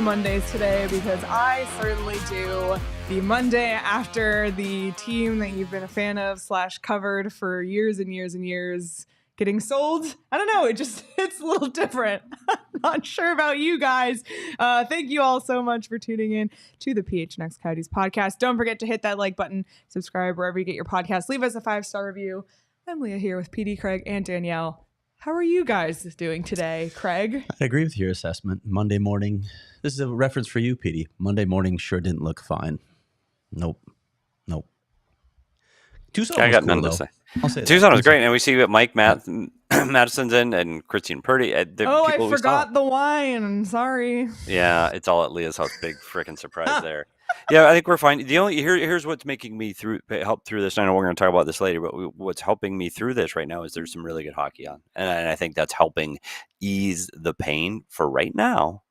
Mondays today, because I certainly do. The Monday after the team that you've been a fan of / covered for years and years and years getting sold. I don't know. It's a little different. I'm not sure about you guys. Thank you all so much for tuning in to the PHNX Coyotes podcast. Don't forget to hit that like button, subscribe wherever you get your podcast. Leave us a 5-star review. I'm Leah here with Petey, Craig, and Danielle. How are you guys doing today, Craig? I agree with your assessment. Monday morning. This is a reference for you, Petey. Monday morning sure didn't look fine. Nope. Tucson I got cool, none though. to say. I'll say Tucson was great, and we see Mike Madison's in and Christine Purdy. I forgot the wine. Sorry. Yeah, it's all at Leah's house. Big freaking surprise there. Yeah, I think we're fine. Here's what's making me help through this. I know we're going to talk about this later, but what's helping me through this right now is there's some really good hockey on, and I think that's helping ease the pain for right now,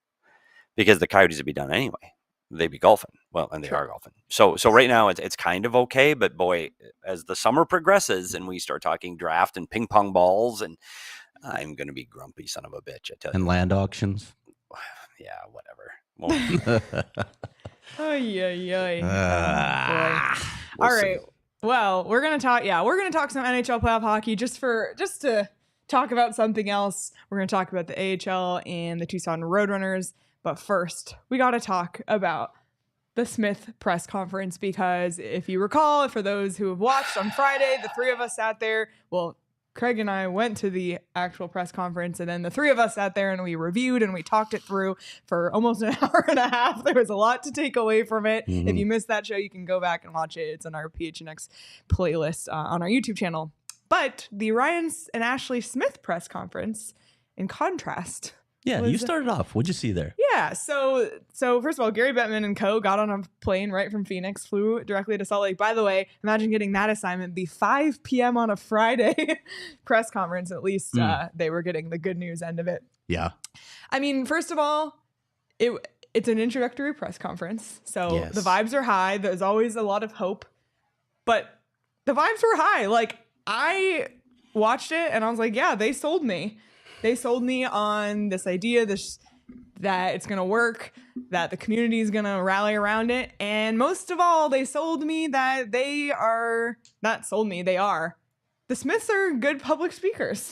because the Coyotes would be done anyway. They'd be golfing. Well, and they are golfing. So right now it's kind of okay, but boy, as the summer progresses and we start talking draft and ping pong balls, and I'm going to be grumpy son of a bitch, I tell you. And land auctions. Yeah, whatever. All right. Well, we're gonna talk. Yeah, we're gonna talk some NHL playoff hockey just to talk about something else. We're gonna talk about the AHL and the Tucson Roadrunners. But first, we got to talk about the Smith press conference, because if you recall, for those who have watched on Friday, the three of us sat there. Well, Craig and I went to the actual press conference, and then the three of us sat there and we reviewed and we talked it through for almost an hour and a half. There was a lot to take away from it. Mm-hmm. If you missed that show, you can go back and watch it. It's on our PHNX playlist on our YouTube channel. But the Ryan and Ashley Smith press conference, in contrast. Yeah, you started off. What'd you see there? Yeah, so first of all, Gary Bettman and co. got on a plane right from Phoenix, flew directly to Salt Lake. By the way, imagine getting that assignment, the 5 p.m. on a Friday press conference. At least they were getting the good news end of it. Yeah. I mean, first of all, it's an introductory press conference, so yes. The vibes are high. There's always a lot of hope, but the vibes were high. Like, I watched it and I was like, yeah, they sold me. They sold me on this idea that it's going to work, that the community is going to rally around it. And most of all, they sold me that they are the Smiths are good public speakers.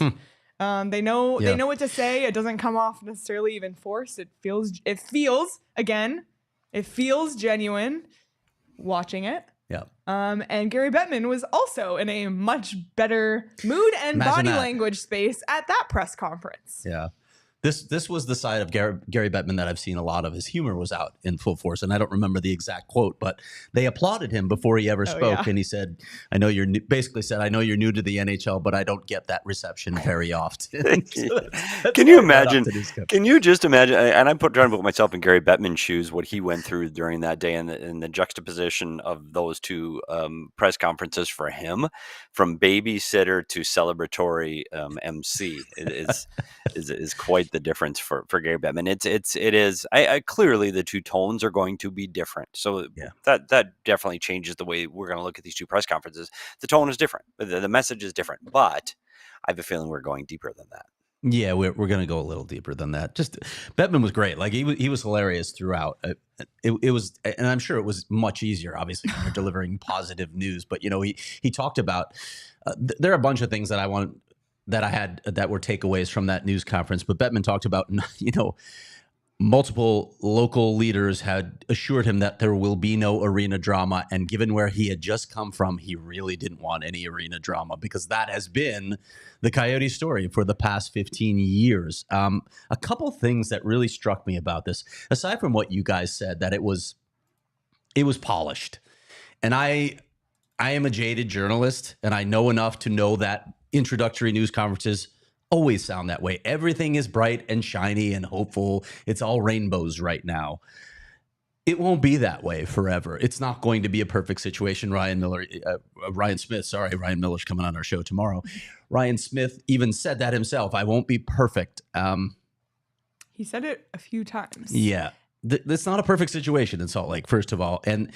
They know what to say. It doesn't come off necessarily even forced. It feels genuine watching it. Yeah. And Gary Bettman was also in a much better mood and body language space at that press conference. Yeah. This was the side of Gary Bettman that I've seen a lot of. His humor was out in full force, and I don't remember the exact quote, but they applauded him before he ever spoke, and he said, "I know you're new to the NHL, but I don't get that reception very often." Can you imagine? Can you just imagine? And I'm trying to put myself in Gary Bettman's shoes, what he went through during that day, and the juxtaposition of those two press conferences for him, from babysitter to celebratory MC, is quite the difference for Gary Bettman. It is. Clearly the two tones are going to be different. So that definitely changes the way we're going to look at these two press conferences. The tone is different. The message is different, but I have a feeling we're going deeper than that. Yeah, we're going to go a little deeper than that. Just Bettman was great. Like he was hilarious throughout. It was, and I'm sure it was much easier, obviously, when you're delivering positive news. But he talked about there are a bunch of things that I had that were takeaways from that news conference. But Bettman talked about, multiple local leaders had assured him that there will be no arena drama. And given where he had just come from, he really didn't want any arena drama, because that has been the Coyote story for the past 15 years. A couple things that really struck me about this, aside from what you guys said, that it was polished. And I I am a jaded journalist, and I know enough to know that introductory news conferences always sound that way. Everything is bright and shiny and hopeful. It's all rainbows right now. It won't be that way forever. It's not going to be a perfect situation. Ryan Miller's coming on our show tomorrow. Ryan Smith even said that himself. I won't be perfect. He said it a few times. Yeah. That's not a perfect situation in Salt Lake, first of all. And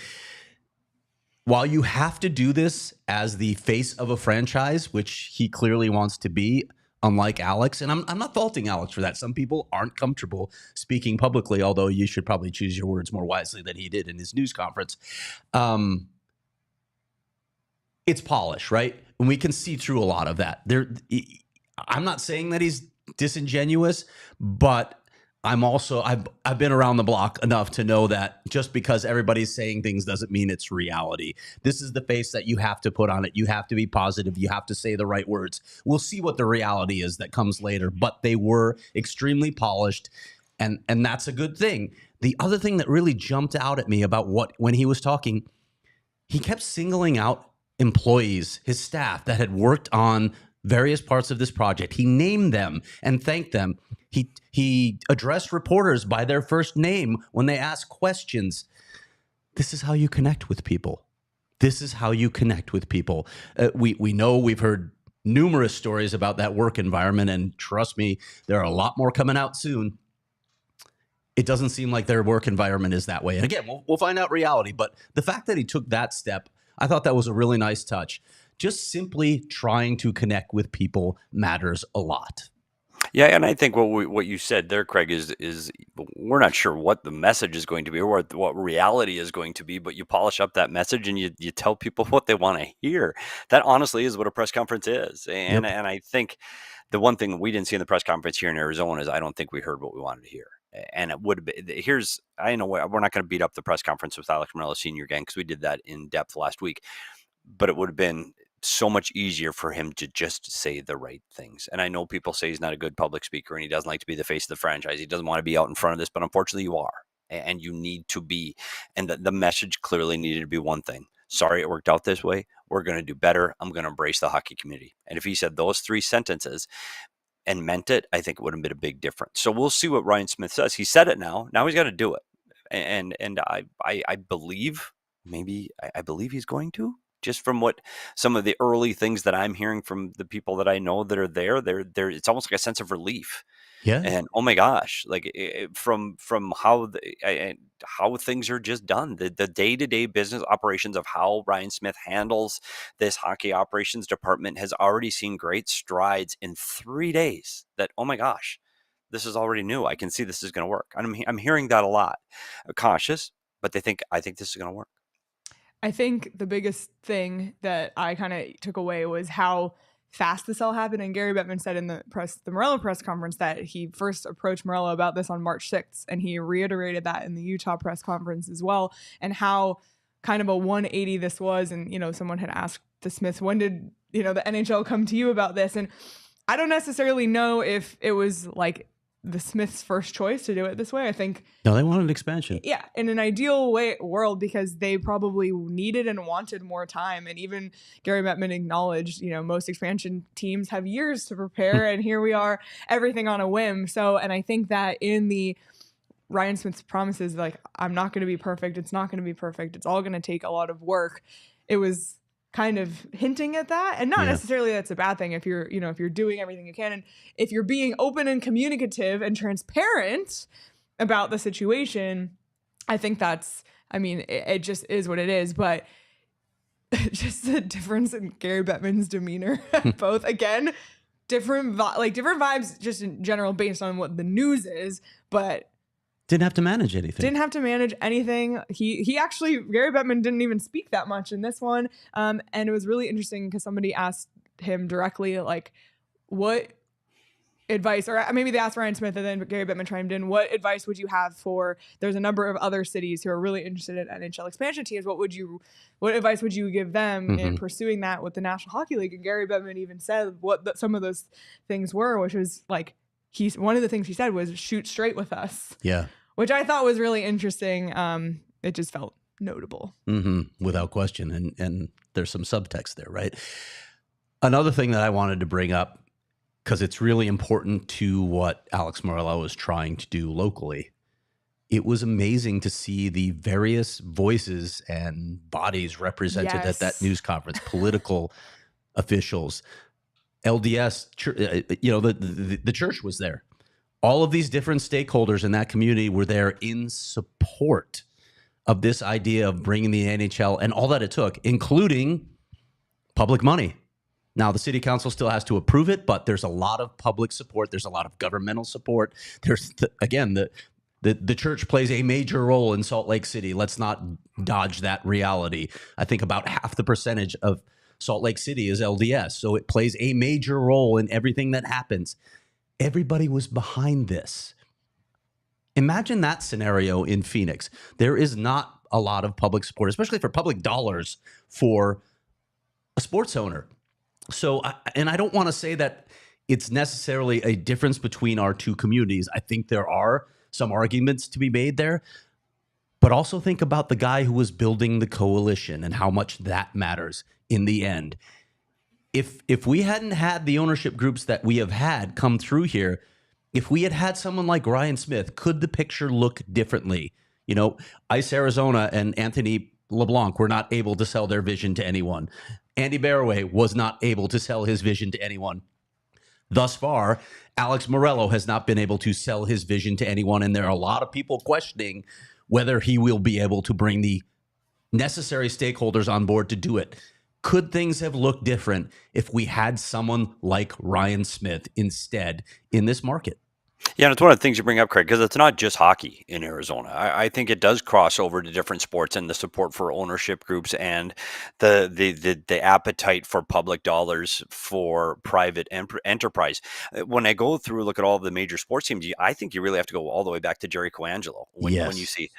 while you have to do this as the face of a franchise, which he clearly wants to be, unlike Alex, and I'm not faulting Alex for that. Some people aren't comfortable speaking publicly, although you should probably choose your words more wisely than he did in his news conference. It's polish, right? And we can see through a lot of that. I'm not saying that he's disingenuous, but I've been around the block enough to know that just because everybody's saying things doesn't mean it's reality. This is the face that you have to put on it. You have to be positive. You have to say the right words. We'll see what the reality is that comes later, but they were extremely polished, and that's a good thing. The other thing that really jumped out at me about when he was talking, he kept singling out employees, his staff that had worked on various parts of this project. He named them and thanked them. He addressed reporters by their first name when they asked questions. This is how you connect with people. This is how you connect with people. We know, we've heard numerous stories about that work environment, and trust me, there are a lot more coming out soon. It doesn't seem like their work environment is that way. And again, we'll find out reality. But the fact that he took that step, I thought that was a really nice touch. Just simply trying to connect with people matters a lot. Yeah, and I think what you said there, Craig, is we're not sure what the message is going to be or what reality is going to be, but you polish up that message and you tell people what they want to hear. That honestly is what a press conference is. And Yep. and I think the one thing we didn't see in the press conference here in Arizona is I don't think we heard what we wanted to hear. And it would be I know we're not going to beat up the press conference with Alex Meruelo Sr. again because we did that in depth last week, but it would have been so much easier for him to just say the right things. And I know people say he's not a good public speaker and he doesn't like to be the face of the franchise. He doesn't want to be out in front of this, but unfortunately you are, and you need to be. And the message clearly needed to be one thing. Sorry it worked out this way. We're going to do better. I'm going to embrace the hockey community. And if he said those 3 sentences and meant it, I think it would have been a big difference. So we'll see what Ryan Smith says. He said it now. Now he's got to do it. And I believe, I believe he's going to. Just from what some of the early things that I'm hearing from the people that I know that are there, it's almost like a sense of relief. Yeah. And oh my gosh, like from how how things are just done, the day-to-day business operations of how Ryan Smith handles this hockey operations department has already seen great strides in 3 days. That, oh my gosh, this is already new. I can see this is going to work. I'm hearing that a lot. Cautious, but I think this is going to work. I think the biggest thing that I kind of took away was how fast this all happened. And Gary Bettman said in the Meruelo press conference that he first approached Meruelo about this on March 6th. And he reiterated that in the Utah press conference as well. And how kind of a 180 this was. And, someone had asked the Smiths, when did, the NHL come to you about this? And I don't necessarily know if it was like the Smiths' first choice to do it this way. I think no, they wanted expansion. Yeah, in an ideal world, because they probably needed and wanted more time. And even Gary Bettman acknowledged, most expansion teams have years to prepare, and here we are, everything on a whim. So, and I think that in the Ryan Smith's promises, like, I'm not going to be perfect. It's not going to be perfect. It's all going to take a lot of work. It was kind of hinting at that, and not necessarily that's a bad thing if you're doing everything you can, and if you're being open and communicative and transparent about the situation. I think that's, it just is what it is. But just the difference in Gary Bettman's demeanor, both, again, different vibes just in general based on what the news is, but didn't have to manage anything. He actually, Gary Bettman didn't even speak that much in this one. And it was really interesting because somebody asked him directly, like, what advice, or maybe they asked Ryan Smith and then Gary Bettman chimed in, what advice would you have for, there's a number of other cities who are really interested in NHL expansion teams. What advice would you give them in pursuing that with the National Hockey League? And Gary Bettman even said what some of those things were, which was like, one of the things he said was shoot straight with us. Yeah. Which I thought was really interesting. It just felt notable. Without question. And there's some subtext there, right? Another thing that I wanted to bring up, because it's really important to what Alex Meruelo is trying to do locally. It was amazing to see the various voices and bodies represented at that news conference, political officials, LDS, the church was there. All of these different stakeholders in that community were there in support of this idea of bringing the NHL and all that it took, including public money. Now, the city council still has to approve it, but there's a lot of public support. There's a lot of governmental support. There's, the church plays a major role in Salt Lake City. Let's not dodge that reality. I think about half the percentage of Salt Lake City is LDS, so it plays a major role in everything that happens. Everybody was behind this. Imagine that scenario in Phoenix. There is not a lot of public support, especially for public dollars for a sports owner. So, and I don't want to say that it's necessarily a difference between our two communities. I think there are some arguments to be made there, but also think about the guy who was building the coalition and how much that matters in the end. If we hadn't had the ownership groups that we have had come through here, if we had had someone like Ryan Smith, could the picture look differently? You know, Ice Arizona and Anthony LeBlanc were not able to sell their vision to anyone. Andy Barraway was not able to sell his vision to anyone. Thus far, Alex Meruelo has not been able to sell his vision to anyone, and there are a lot of people questioning whether he will be able to bring the necessary stakeholders on board to do it. Could things have looked different if we had someone like Ryan Smith instead in this market? Yeah, and it's one of the things you bring up, Craig, because it's not just hockey in Arizona. I think it does cross over to different sports, and the support for ownership groups and the appetite for public dollars for private enterprise. When I go through, look at all of the major sports teams, I think you really have to go all the way back to Jerry Coangelo when you see,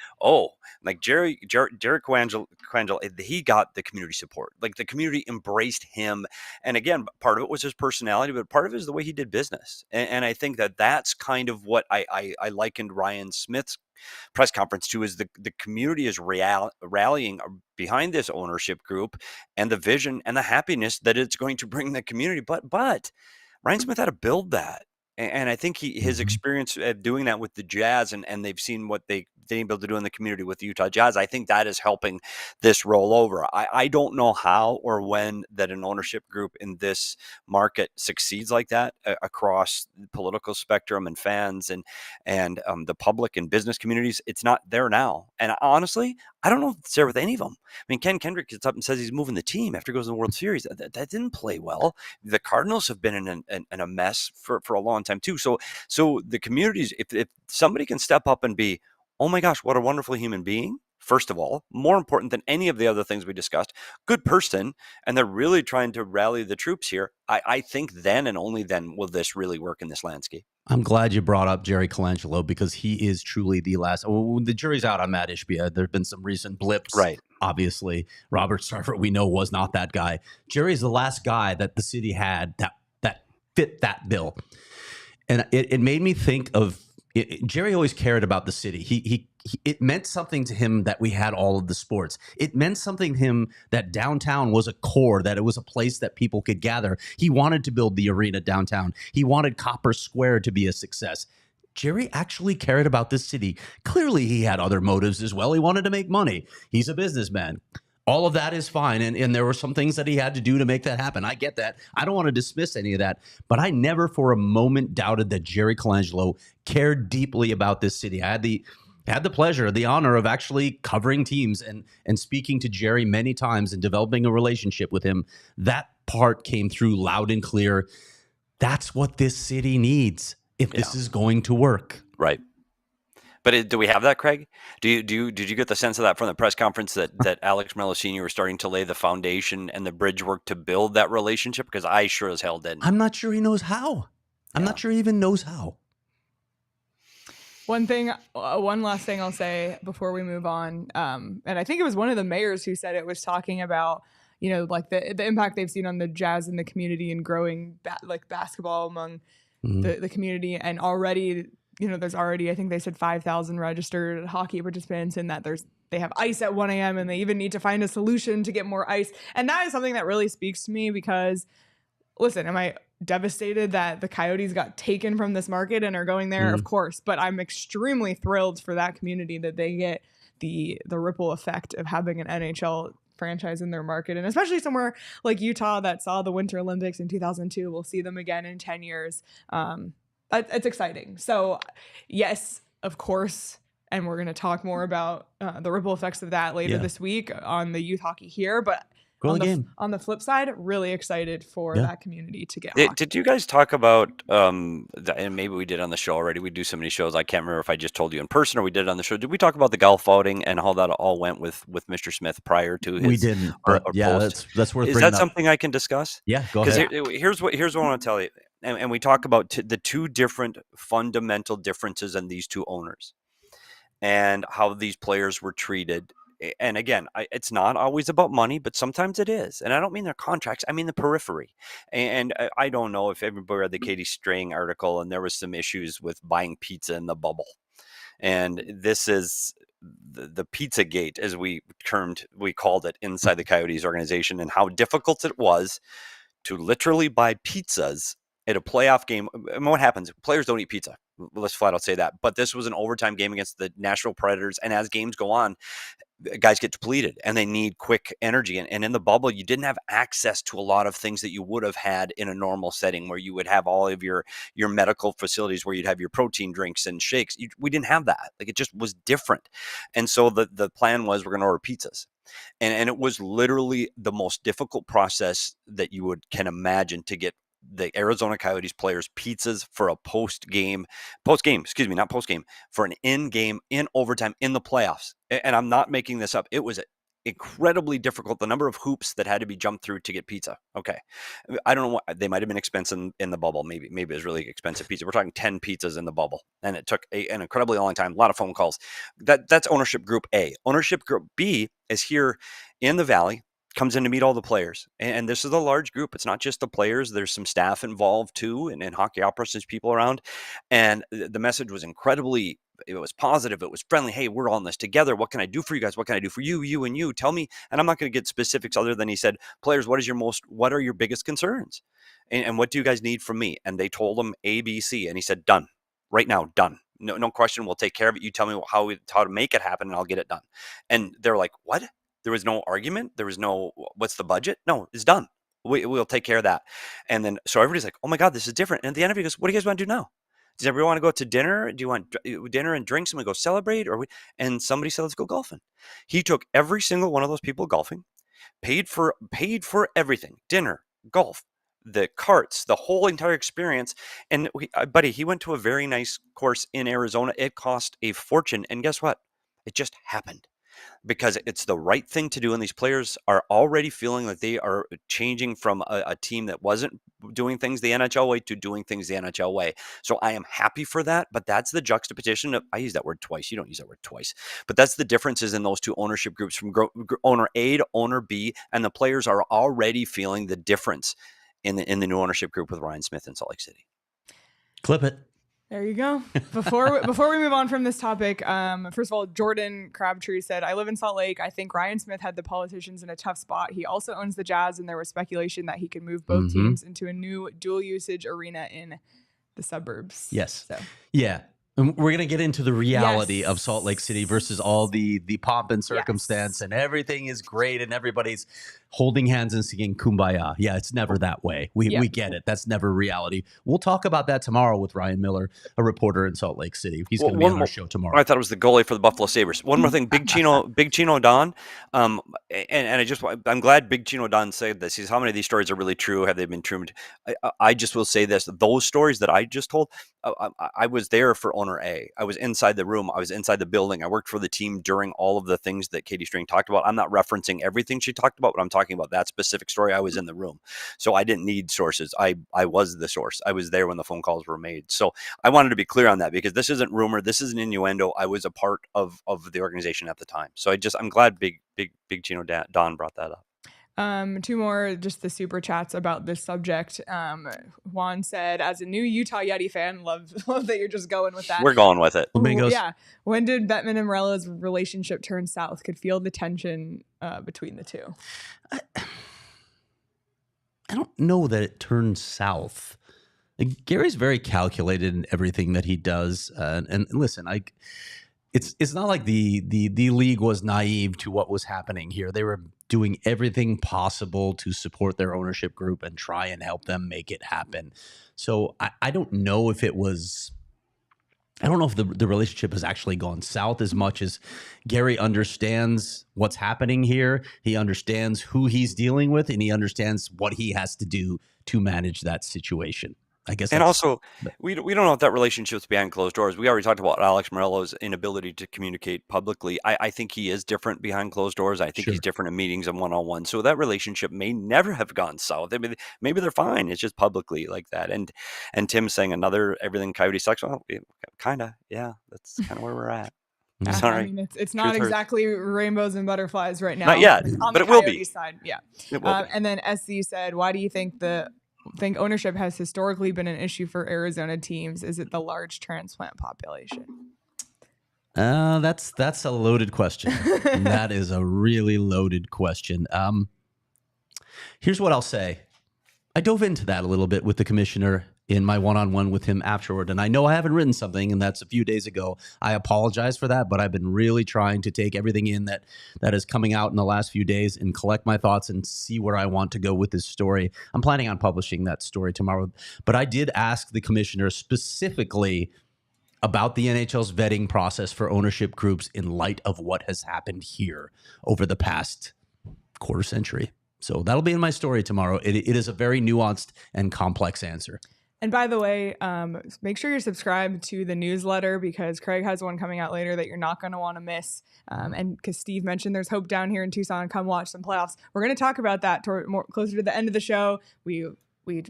like Jerry Coangelo, he got the community support. Like the community embraced him, and again, part of it was his personality, but part of it is the way he did business. And I think that's kind of what I likened Ryan Smith's press conference to, is the community is rallying behind this ownership group and the vision and the happiness that it's going to bring the community. But Ryan Smith had to build that. And I think his experience of doing that with the Jazz, and they've seen what they've been able to do in the community with the Utah Jazz, I think that is helping this roll over. I don't know how or when that an ownership group in this market succeeds like that across the political spectrum and fans and the public and business communities. It's not there now. And honestly, I don't know if it's there with any of them. I mean, Ken Kendrick gets up and says he's moving the team after he goes in the World Series. That didn't play well. The Cardinals have been in a mess for a long time too. So the communities, if somebody can step up and be, oh my gosh, what a wonderful human being, first of all, more important than any of the other things we discussed, good person, and they're really trying to rally the troops here, I think then and only then will this really work in this landscape. I'm glad you brought up Jerry Colangelo, because he is truly the last. Well, the jury's out on Matt Ishbia. There have been some recent blips. Right. Obviously, Robert Sarver, we know, was not that guy. Jerry's the last guy that the city had that fit that bill. And it made me think of Jerry always cared about the city. It meant something to him that we had all of the sports. It meant something to him that downtown was a core, that it was a place that people could gather. He wanted to build the arena downtown. He wanted Copper Square to be a success. Jerry actually cared about this city. Clearly, he had other motives as well. He wanted to make money. He's a businessman. All of that is fine, and there were some things that he had to do to make that happen. I get that. I don't want to dismiss any of that, but I never for a moment doubted that Jerry Colangelo cared deeply about this city. I had the pleasure, the honor of actually covering teams and speaking to Jerry many times and developing a relationship with him. That part came through loud and clear. That's what this city needs if this is going to work. Right. But do we have that, Craig? Did you get the sense of that from the press conference that Alex Meruelo Sr. was starting to lay the foundation and the bridge work to build that relationship? Because I sure as hell didn't. I'm not sure he knows how. I'm not sure he even knows how. One last thing I'll say before we move on, and I think it was one of the mayors who said it, was talking about, you know, like the impact they've seen on the Jazz in the community and growing basketball among the community, and already. You know, there's already, I think they said 5,000 registered hockey participants, and that there's they have ice at 1 a.m. and they even need to find a solution to get more ice. And that is something that really speaks to me because, listen, am I devastated that the Coyotes got taken from this market and are going there? Of course. But I'm extremely thrilled for that community that they get the ripple effect of having an NHL franchise in their market, and especially somewhere like Utah that saw the Winter Olympics in 2002. We'll see them again in 10 years. It's exciting. So yes, of course. And we're going to talk more about the ripple effects of that later this week on the Youth Hockey Here. But on the flip side, really excited for that community to get hockey. Did you guys talk about, and maybe we did on the show already, we do so many shows, I can't remember if I just told you in person or we did it on the show. Did we talk about the golf outing and how that all went with Mr. Smith prior to his? We didn't, but post? that's worth bringing up. Is that something I can discuss? Yeah, go ahead. Because here's what I want to tell you. And we talk about the two different fundamental differences in these two owners and how these players were treated. And again, it's not always about money, but sometimes it is. And I don't mean their contracts. I mean the periphery. And I don't know if everybody read the Katie Strang article, and there was some issues with buying pizza in the bubble. And this is the pizza gate, as we called it inside the Coyotes organization, and how difficult it was to literally buy pizzas at a playoff game. And what happens? Players don't eat pizza. Let's flat out say that. But this was an overtime game against the Nashville Predators. And as games go on, guys get depleted and they need quick energy. And in the bubble, you didn't have access to a lot of things that you would have had in a normal setting where you would have all of your medical facilities where you'd have your protein drinks and shakes. We didn't have that. Like, it just was different. And so the plan was, we're going to order pizzas. And it was literally the most difficult process that you can imagine to get the Arizona Coyotes players pizzas for a for an in-game, in overtime, in the playoffs. And I'm not making this up. It was incredibly difficult. The number of hoops that had to be jumped through to get pizza. Okay. I don't know what they might've been expensive in the bubble. Maybe it was really expensive pizza. We're talking 10 pizzas in the bubble, and it took an incredibly long time. A lot of phone calls. That's ownership group A. Ownership group B is here in the Valley, comes in to meet all the players. And this is a large group. It's not just the players. There's some staff involved too. And hockey operas, there's people around. And the message was it was positive. It was friendly. Hey, we're all in this together. What can I do for you guys? What can I do for you, you and you? Tell me. And I'm not going to get specifics other than he said, players, what are your biggest concerns? And what do you guys need from me? And they told him A, B, C. And he said, done. Right now, done. No question. We'll take care of it. You tell me how to make it happen and I'll get it done. And they're like, what? There was no argument. There was no, what's the budget? No, it's done. We'll take care of that. And then, so everybody's like, oh my God, this is different. And at the end of it, he goes, what do you guys want to do now? Does everyone want to go to dinner? Do you want dinner and drinks and we go celebrate? And somebody said, let's go golfing. He took every single one of those people golfing, paid for everything, dinner, golf, the carts, the whole entire experience. And he went to a very nice course in Arizona. It cost a fortune. And guess what? It just happened. Because it's the right thing to do. And these players are already feeling that they are changing from a team that wasn't doing things the NHL way to doing things the NHL way. So I am happy for that. But that's the juxtaposition of, I use that word twice. You don't use that word twice. But that's the differences in those two ownership groups from owner A to owner B. And the players are already feeling the difference in the new ownership group with Ryan Smith in Salt Lake City. Clip it. There you go. Before we move on from this topic, first of all, Jordan Crabtree said, I live in Salt Lake. I think Ryan Smith had the politicians in a tough spot. He also owns the Jazz, and there was speculation that he could move both teams into a new dual usage arena in the suburbs. Yes. So. Yeah. And we're going to get into the reality of Salt Lake City versus all the pomp and circumstance and everything is great and everybody's holding hands and singing Kumbaya. Yeah, it's never that way. We get it. That's never reality. We'll talk about that tomorrow with Ryan Miller, a reporter in Salt Lake City. He's going to be on our show tomorrow. I thought it was the goalie for the Buffalo Sabres. One more thing, Big Chino Don. I'm glad Big Chino Don said this. He's how many of these stories are really true? Have they been true? I just will say this. Those stories that I just told, I was there for owner A. I was inside the room. I was inside the building. I worked for the team during all of the things that Katie Strang talked about. I'm not referencing everything she talked about, but I'm talking about that specific story. I was in the room. So I didn't need sources. I was the source. I was there when the phone calls were made. So I wanted to be clear on that because this isn't rumor. This is an innuendo. I was a part of the organization at the time. So I'm glad Big Chino Don brought that up. Two more, just the super chats about this subject. Juan said, as a new Utah Yeti fan, love that you're just going with that. We're going with it. Yeah. When did Bettman and Morella's relationship turn south? Could feel the tension between the two. I don't know that it turned south. Like, Gary's very calculated in everything that he does. And listen, it's not like the league was naive to what was happening here. They were doing everything possible to support their ownership group and try and help them make it happen. So I don't know if it was, I don't know if the relationship has actually gone south as much as Gary understands what's happening here. He understands who he's dealing with, and he understands what he has to do to manage that situation. I guess. And also, we don't know if that relationship's behind closed doors. We already talked about Alex Meruelo's inability to communicate publicly. I think he is different behind closed doors. I think he's different in meetings and one-on-one. So that relationship may never have gone south. I mean, maybe they're fine. It's just publicly like that. And Tim saying another everything Coyote sucks. Well, kind of. Yeah, that's kind of where we're at. Sorry. I mean, it's not exactly rainbows and butterflies right now. Not yet, but it will be. Side. Yeah. And then SC said, why do you think ownership has historically been an issue for Arizona teams? Is it the large transplant population? That's a loaded question. That is a really loaded question. Here's what I'll say. I dove into that a little bit with the commissioner in my one-on-one with him afterward. And I know I haven't written something, and that's a few days ago. I apologize for that, but I've been really trying to take everything in that is coming out in the last few days and collect my thoughts and see where I want to go with this story. I'm planning on publishing that story tomorrow. But I did ask the commissioner specifically about the NHL's vetting process for ownership groups in light of what has happened here over the past quarter century. So that'll be in my story tomorrow. It is a very nuanced and complex answer. And by the way, make sure you're subscribed to the newsletter, because Craig has one coming out later that you're not going to want to miss. And because Steve mentioned there's hope down here in Tucson, come watch some playoffs. We're going to talk about that closer to the end of the show. We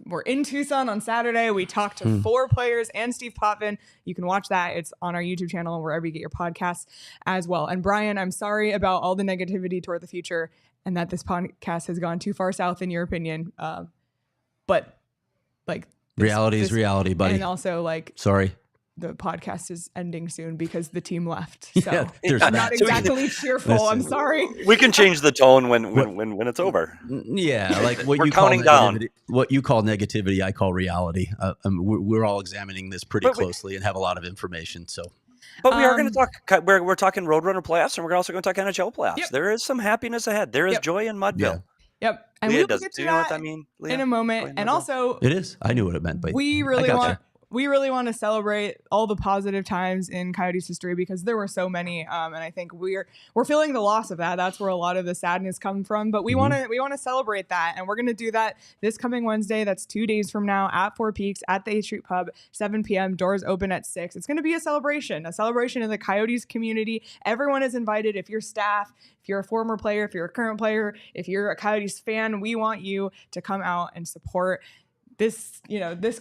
were in Tucson on Saturday. We talked to 4 players and Steve Potvin. You can watch that. It's on our YouTube channel and wherever you get your podcasts as well. And Brian, I'm sorry about all the negativity toward the future and that this podcast has gone too far south in your opinion. But like, reality is reality, buddy. And also, sorry, the podcast is ending soon because the team left. So yeah, I'm not exactly cheerful. Listen, I'm sorry. We can change the tone when it's over. Yeah, like what we're you counting call down. What you call negativity, I call reality. We're all examining this pretty closely and have a lot of information. So. But we are going to talk. We're talking Roadrunner playoffs, and we're also going to talk NHL playoffs. Yep. There is some happiness ahead. There is joy in Mudville. Yep. And Leah, we'll get to do you know what that means, Leah? In a moment. And also, it is. I knew what it meant, but we really want to celebrate all the positive times in Coyotes history, because there were so many, and I think we're feeling the loss of that. That's where a lot of the sadness comes from. But we want to celebrate that, and we're going to do that this coming Wednesday. That's 2 days from now at Four Peaks at the 8th Street Pub, 7 p.m. Doors open at 6. It's going to be a celebration of the Coyotes community. Everyone is invited. If you're staff, if you're a former player, if you're a current player, if you're a Coyotes fan, we want you to come out and support this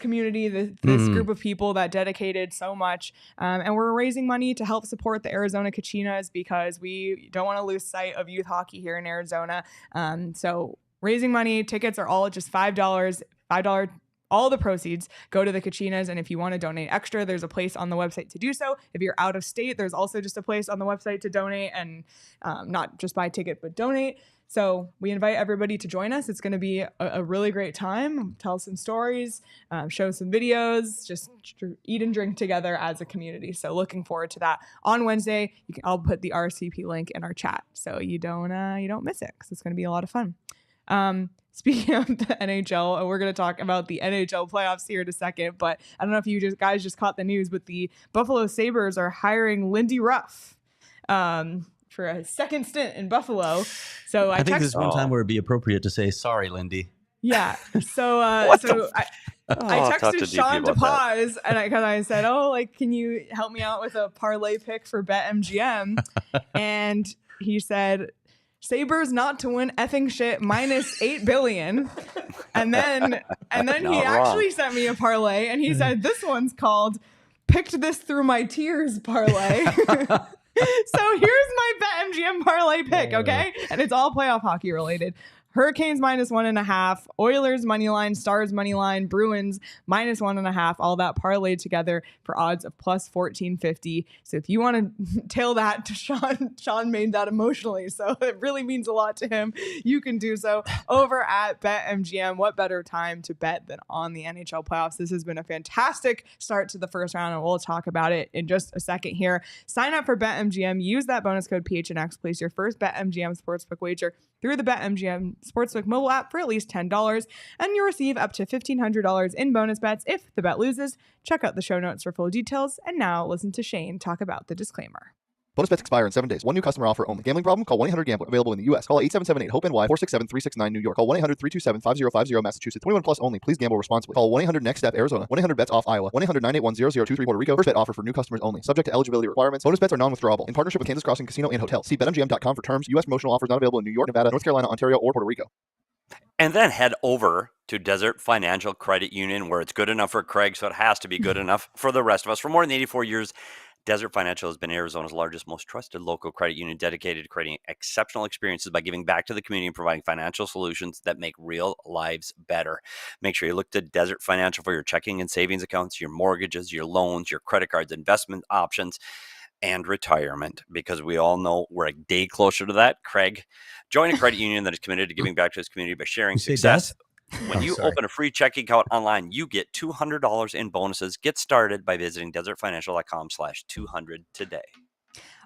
community, this group of people that dedicated so much. And we're raising money to help support the Arizona Cachinas, because we don't want to lose sight of youth hockey here in Arizona. So raising money, tickets are all just $5. All the proceeds go to the Cachinas. And if you want to donate extra, there's a place on the website to do so. If you're out of state, there's also just a place on the website to donate, and not just buy a ticket, but donate. So we invite everybody to join us. It's going to be a really great time. Tell some stories, show some videos, just eat and drink together as a community. So looking forward to that on Wednesday. I'll put the RSVP link in our chat so you don't miss it, because it's going to be a lot of fun. Speaking of the NHL, we're going to talk about the NHL playoffs here in a second, but I don't know if you guys just caught the news, but the Buffalo Sabres are hiring Lindy Ruff for a second stint in Buffalo. So I think there's one time where it'd be appropriate to say, sorry, Lindy. Yeah. So I texted Sean DePaz, and I said, can you help me out with a parlay pick for BetMGM? And he said, Sabres not to win effing shit minus 8 billion. And then he actually sent me a parlay, and he said, this one's called Picked This Through My Tears parlay. So here's my BetMGM parlay pick, okay? And it's all playoff hockey related. Hurricanes -1.5, Oilers money line, Stars money line, Bruins -1.5. All that parlayed together for odds of plus 1450. So if you want to tail that to Sean made that emotionally, so it really means a lot to him. You can do so over at BetMGM. What better time to bet than on the NHL playoffs? This has been a fantastic start to the first round, and we'll talk about it in just a second here. Sign up for BetMGM. Use that bonus code PHNX. Place your first BetMGM sportsbook wager through the BetMGM Sportsbook mobile app for at least $10, and you receive up to $1,500 in bonus bets if the bet loses. Check out the show notes for full details. And now listen to Shane talk about the disclaimer. Bonus bets expire in 7 days. One new customer offer only. Gambling problem? Call 1-800-GAMBLER. Available in the U.S. Call 877-8-HOPE-NY, 467-369 New York. Call 1-800-327-5050 Massachusetts. 21 plus only. Please gamble responsibly. Call 1-800-NEXT-STEP Arizona. 1-800-BETS-OFF Iowa. 1-800-981-0023 Puerto Rico. First bet offer for new customers only. Subject to eligibility requirements. Bonus bets are non-withdrawable. In partnership with Kansas Crossing Casino and Hotel. See BetMGM.com for terms. U.S. promotional offers not available in New York, Nevada, North Carolina, Ontario, or Puerto Rico. And then head over to Desert Financial Credit Union, where it's good enough for Craig, so it has to be good enough for the rest of us. For more than 84 years, Desert Financial has been Arizona's largest, most trusted local credit union, dedicated to creating exceptional experiences by giving back to the community and providing financial solutions that make real lives better. Make sure you look to Desert Financial for your checking and savings accounts, your mortgages, your loans, your credit cards, investment options, and retirement, because we all know we're a day closer to that. Craig, join a credit union that is committed to giving back to its community by sharing success. When you open a free checking account online, you get $200 in bonuses. Get started by visiting desertfinancial.com/200 today.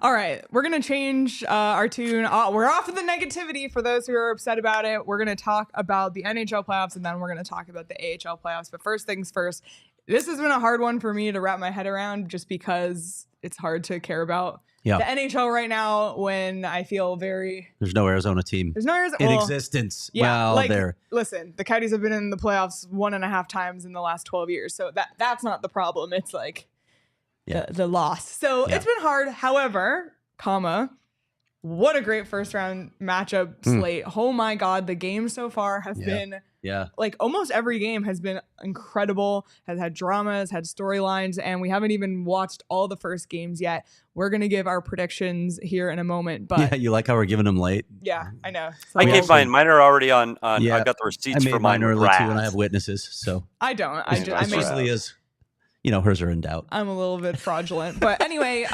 All right, we're going to change our tune. We're off of the negativity for those who are upset about it. We're going to talk about the NHL playoffs, and then we're going to talk about the AHL playoffs. But first things first, this has been a hard one for me to wrap my head around, just because it's hard to care about the NHL right now when I feel There's no Arizona team. There's no Arizona in existence. Yeah, Well, listen, the Coyotes have been in the playoffs 1.5 times in the last 12 years, so that's not the problem. It's like the loss. So it's been hard. However, what a great first round matchup slate. Oh my God, the games so far have been like almost every game has been incredible, has had dramas, had storylines, and we haven't even watched all the first games yet. We're going to give our predictions here in a moment. But you like how we're giving them late? Yeah, I know. So I gave mine. Mine are already on. I've got the receipts for mine early too, and I have witnesses. So I don't. I made easily as hers are in doubt. I'm a little bit fraudulent, but anyway,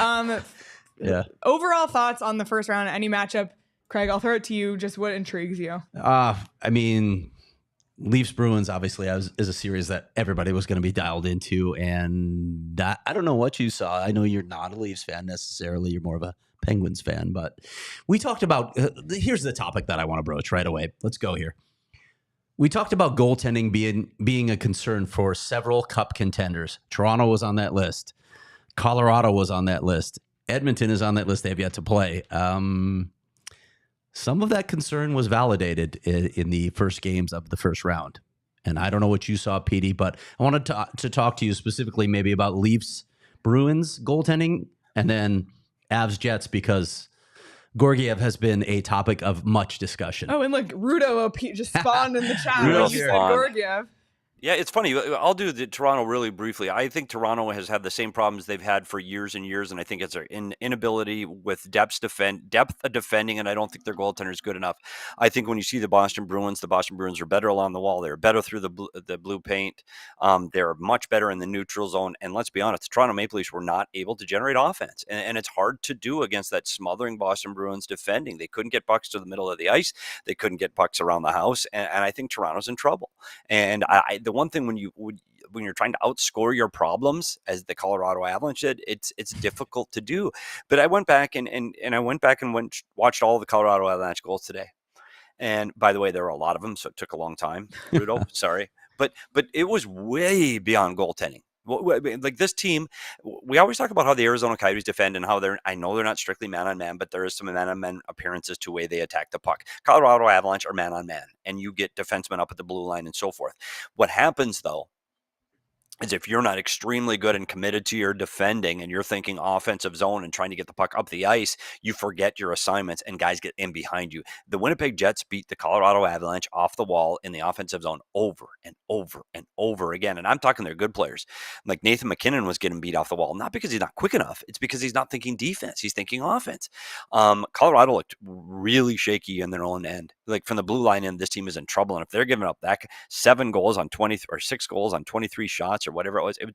overall thoughts on the first round, any matchup. Craig, I'll throw it to you. Just what intrigues you? Leafs Bruins obviously is a series that everybody was going to be dialed into, and I don't know what you saw. I know you're not a Leafs fan necessarily. You're more of a Penguins fan, but we talked about here's the topic that I want to broach right away. Let's go here. We talked about goaltending being a concern for several cup contenders. Toronto was on that list. Colorado was on that list. Edmonton is on that list. They have yet to play. Some of that concern was validated in the first games of the first round. And I don't know what you saw, Petey, but I wanted to talk to you specifically maybe about Leafs, Bruins goaltending, and then Avs Jets, because Georgiev has been a topic of much discussion. Oh, and look, Rudo just spawned in the chat when you said Georgiev. Yeah, it's funny. I'll do the Toronto really briefly. I think Toronto has had the same problems they've had for years and years, and I think it's their inability with depth of defending, and I don't think their goaltender is good enough. I think when you see the Boston Bruins are better along the wall. They're better through the blue paint. They're much better in the neutral zone. And let's be honest, the Toronto Maple Leafs were not able to generate offense, and it's hard to do against that smothering Boston Bruins defending. They couldn't get pucks to the middle of the ice. They couldn't get pucks around the house, and I think Toronto's in trouble. And the one thing when you're trying to outscore your problems, as the Colorado Avalanche did, it's difficult to do. But I went back and watched all the Colorado Avalanche goals today. And by the way, there were a lot of them, so it took a long time. Rudo, sorry, but it was way beyond goaltending. Like this team, we always talk about how the Arizona Coyotes defend and how I know they're not strictly man-on-man, but there is some man-on-man appearances to the way they attack the puck. Colorado Avalanche are man-on-man, and you get defensemen up at the blue line and so forth. What happens, though, is if you're not extremely good and committed to your defending and you're thinking offensive zone and trying to get the puck up the ice, you forget your assignments and guys get in behind you. The Winnipeg Jets beat the Colorado Avalanche off the wall in the offensive zone over and over and over again. And I'm talking they're good players. Like Nathan McKinnon was getting beat off the wall, not because he's not quick enough. It's because he's not thinking defense. He's thinking offense. Colorado looked really shaky in their own end. like from the blue line in, this team is in trouble. And if they're giving up that 7 goals on 20 or 6 goals on 23 shots or whatever it was, you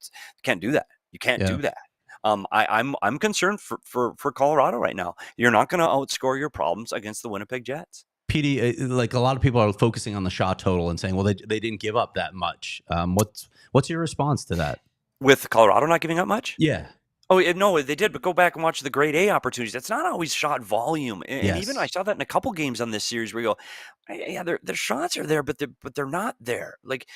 can't do that. You can't do that. I'm concerned for Colorado right now. You're not going to outscore your problems against the Winnipeg Jets. Petey, like a lot of people are focusing on the shot total and saying, well, they didn't give up that much. What's your response to that? With Colorado not giving up much? Yeah. Oh, no, they did, but go back and watch the grade A opportunities. It's not always shot volume. And even I saw that in a couple games on this series where you go, yeah, their shots are there, but they're not there. Like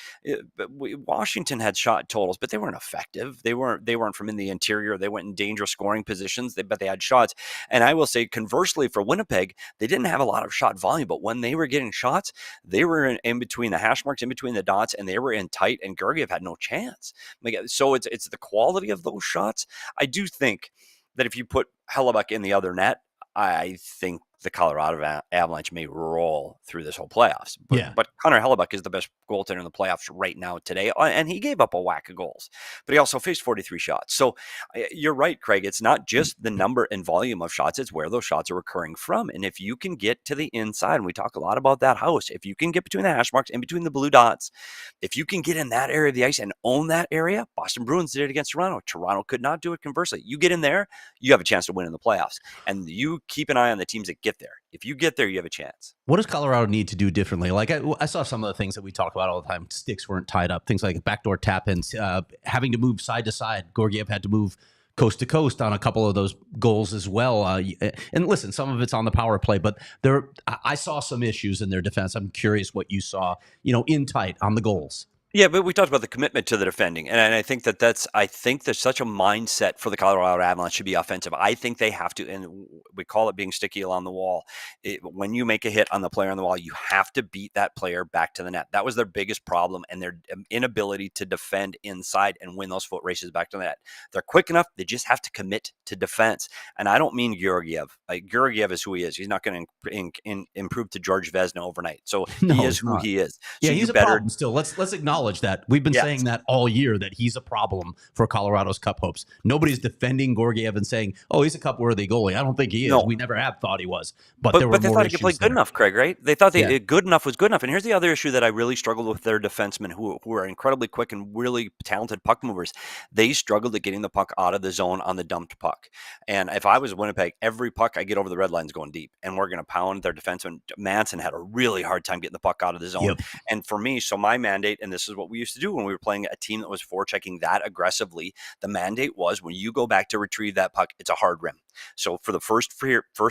Washington had shot totals, but they weren't effective. They weren't from in the interior. They went in dangerous scoring positions, but they had shots. And I will say, conversely, for Winnipeg, they didn't have a lot of shot volume, but when they were getting shots, they were in between the hash marks, in between the dots, and they were in tight, and Georgiev had no chance. So it's the quality of those shots. I do think that if you put Hellebuyck in the other net, I think the Colorado Avalanche may roll through this whole playoffs. But Connor Hellebuyck is the best goaltender in the playoffs right now today, and he gave up a whack of goals, but he also faced 43 shots. So you're right, Craig. It's not just the number and volume of shots, it's where those shots are occurring from. And if you can get to the inside, and we talk a lot about that house, if you can get between the hash marks, in between the blue dots, if you can get in that area of the ice and own that area, Boston Bruins did it against Toronto. Toronto could not do it conversely. You get in there, you have a chance to win in the playoffs. And you keep an eye on the teams that get there. If you get there, you have a chance. What does Colorado need to do differently? Like I saw some of the things that we talk about all the time. Sticks weren't tied up. Things like backdoor tap-ins, having to move side to side. Georgiev had to move coast to coast on a couple of those goals as well. And listen, some of it's on the power play, but I saw some issues in their defense. I'm curious what you saw, in tight on the goals. Yeah, but we talked about the commitment to the defending, and I think there's such a mindset for the Colorado Avalanche to be offensive. I think they have to, and we call it being sticky along the wall. When you make a hit on the player on the wall, you have to beat that player back to the net. That was their biggest problem, and their inability to defend inside and win those foot races back to the net. They're quick enough; they just have to commit to defense. And I don't mean Georgiev. Georgiev is who he is. He's not going to improve to George Vezina overnight. So he is who he is. So he's a problem still. Let's acknowledge that. We've been saying that all year, that he's a problem for Colorado's Cup hopes. Nobody's defending Georgiev and saying, oh, he's a Cup-worthy goalie. I don't think he is. No. We never have thought he was. But they thought he could play good enough, Craig, right? They thought good enough was good enough. And here's the other issue that I really struggled with their defensemen, who are incredibly quick and really talented puck movers. They struggled at getting the puck out of the zone on the dumped puck. And if I was Winnipeg, every puck I get over the red line is going deep. And we're going to pound their defenseman. Manson had a really hard time getting the puck out of the zone. Yep. And for me, so my mandate, and this is what we used to do when we were playing a team that was forechecking that aggressively, the mandate was when you go back to retrieve that puck, it's a hard rim. So for the first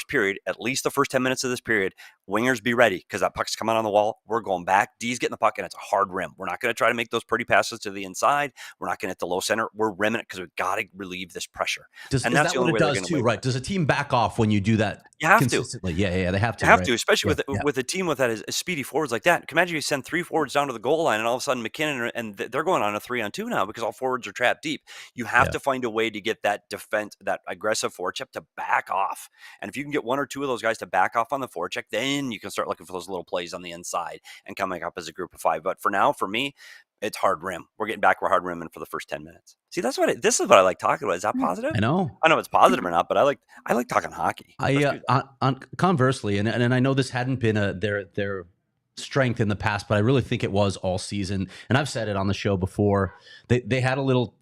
period, at least the first 10 minutes of this period, wingers be ready, because that puck's coming on the wall. We're going back. D's getting the puck, and it's a hard rim. We're not going to try to make those pretty passes to the inside. We're not going to hit the low center. We're rimming it because we've got to relieve this pressure. And that's the only way they're going to win. Right? Does a team back off when you do that? You have consistently? to. Yeah, they have to. You have to, especially with a team with that as speedy forwards like that. Imagine you send 3 forwards down to the goal line, and all of a sudden McKinnon and they're going on a 3-on-2 now because all forwards are trapped deep. You have to find a way to get that defense, that aggressive forecheck, to back off. And if you can get 1 or 2 of those guys to back off on the forecheck, then you can start looking for those little plays on the inside and coming up as a group of 5. But for now, for me, it's hard rim. We're getting back. We're hard rimming for the first 10 minutes. See, this is what I like talking about. Is that positive? I know if it's positive or not, but I like talking hockey. Conversely, and I know this hadn't been their strength in the past, but I really think it was all season. And I've said it on the show before. They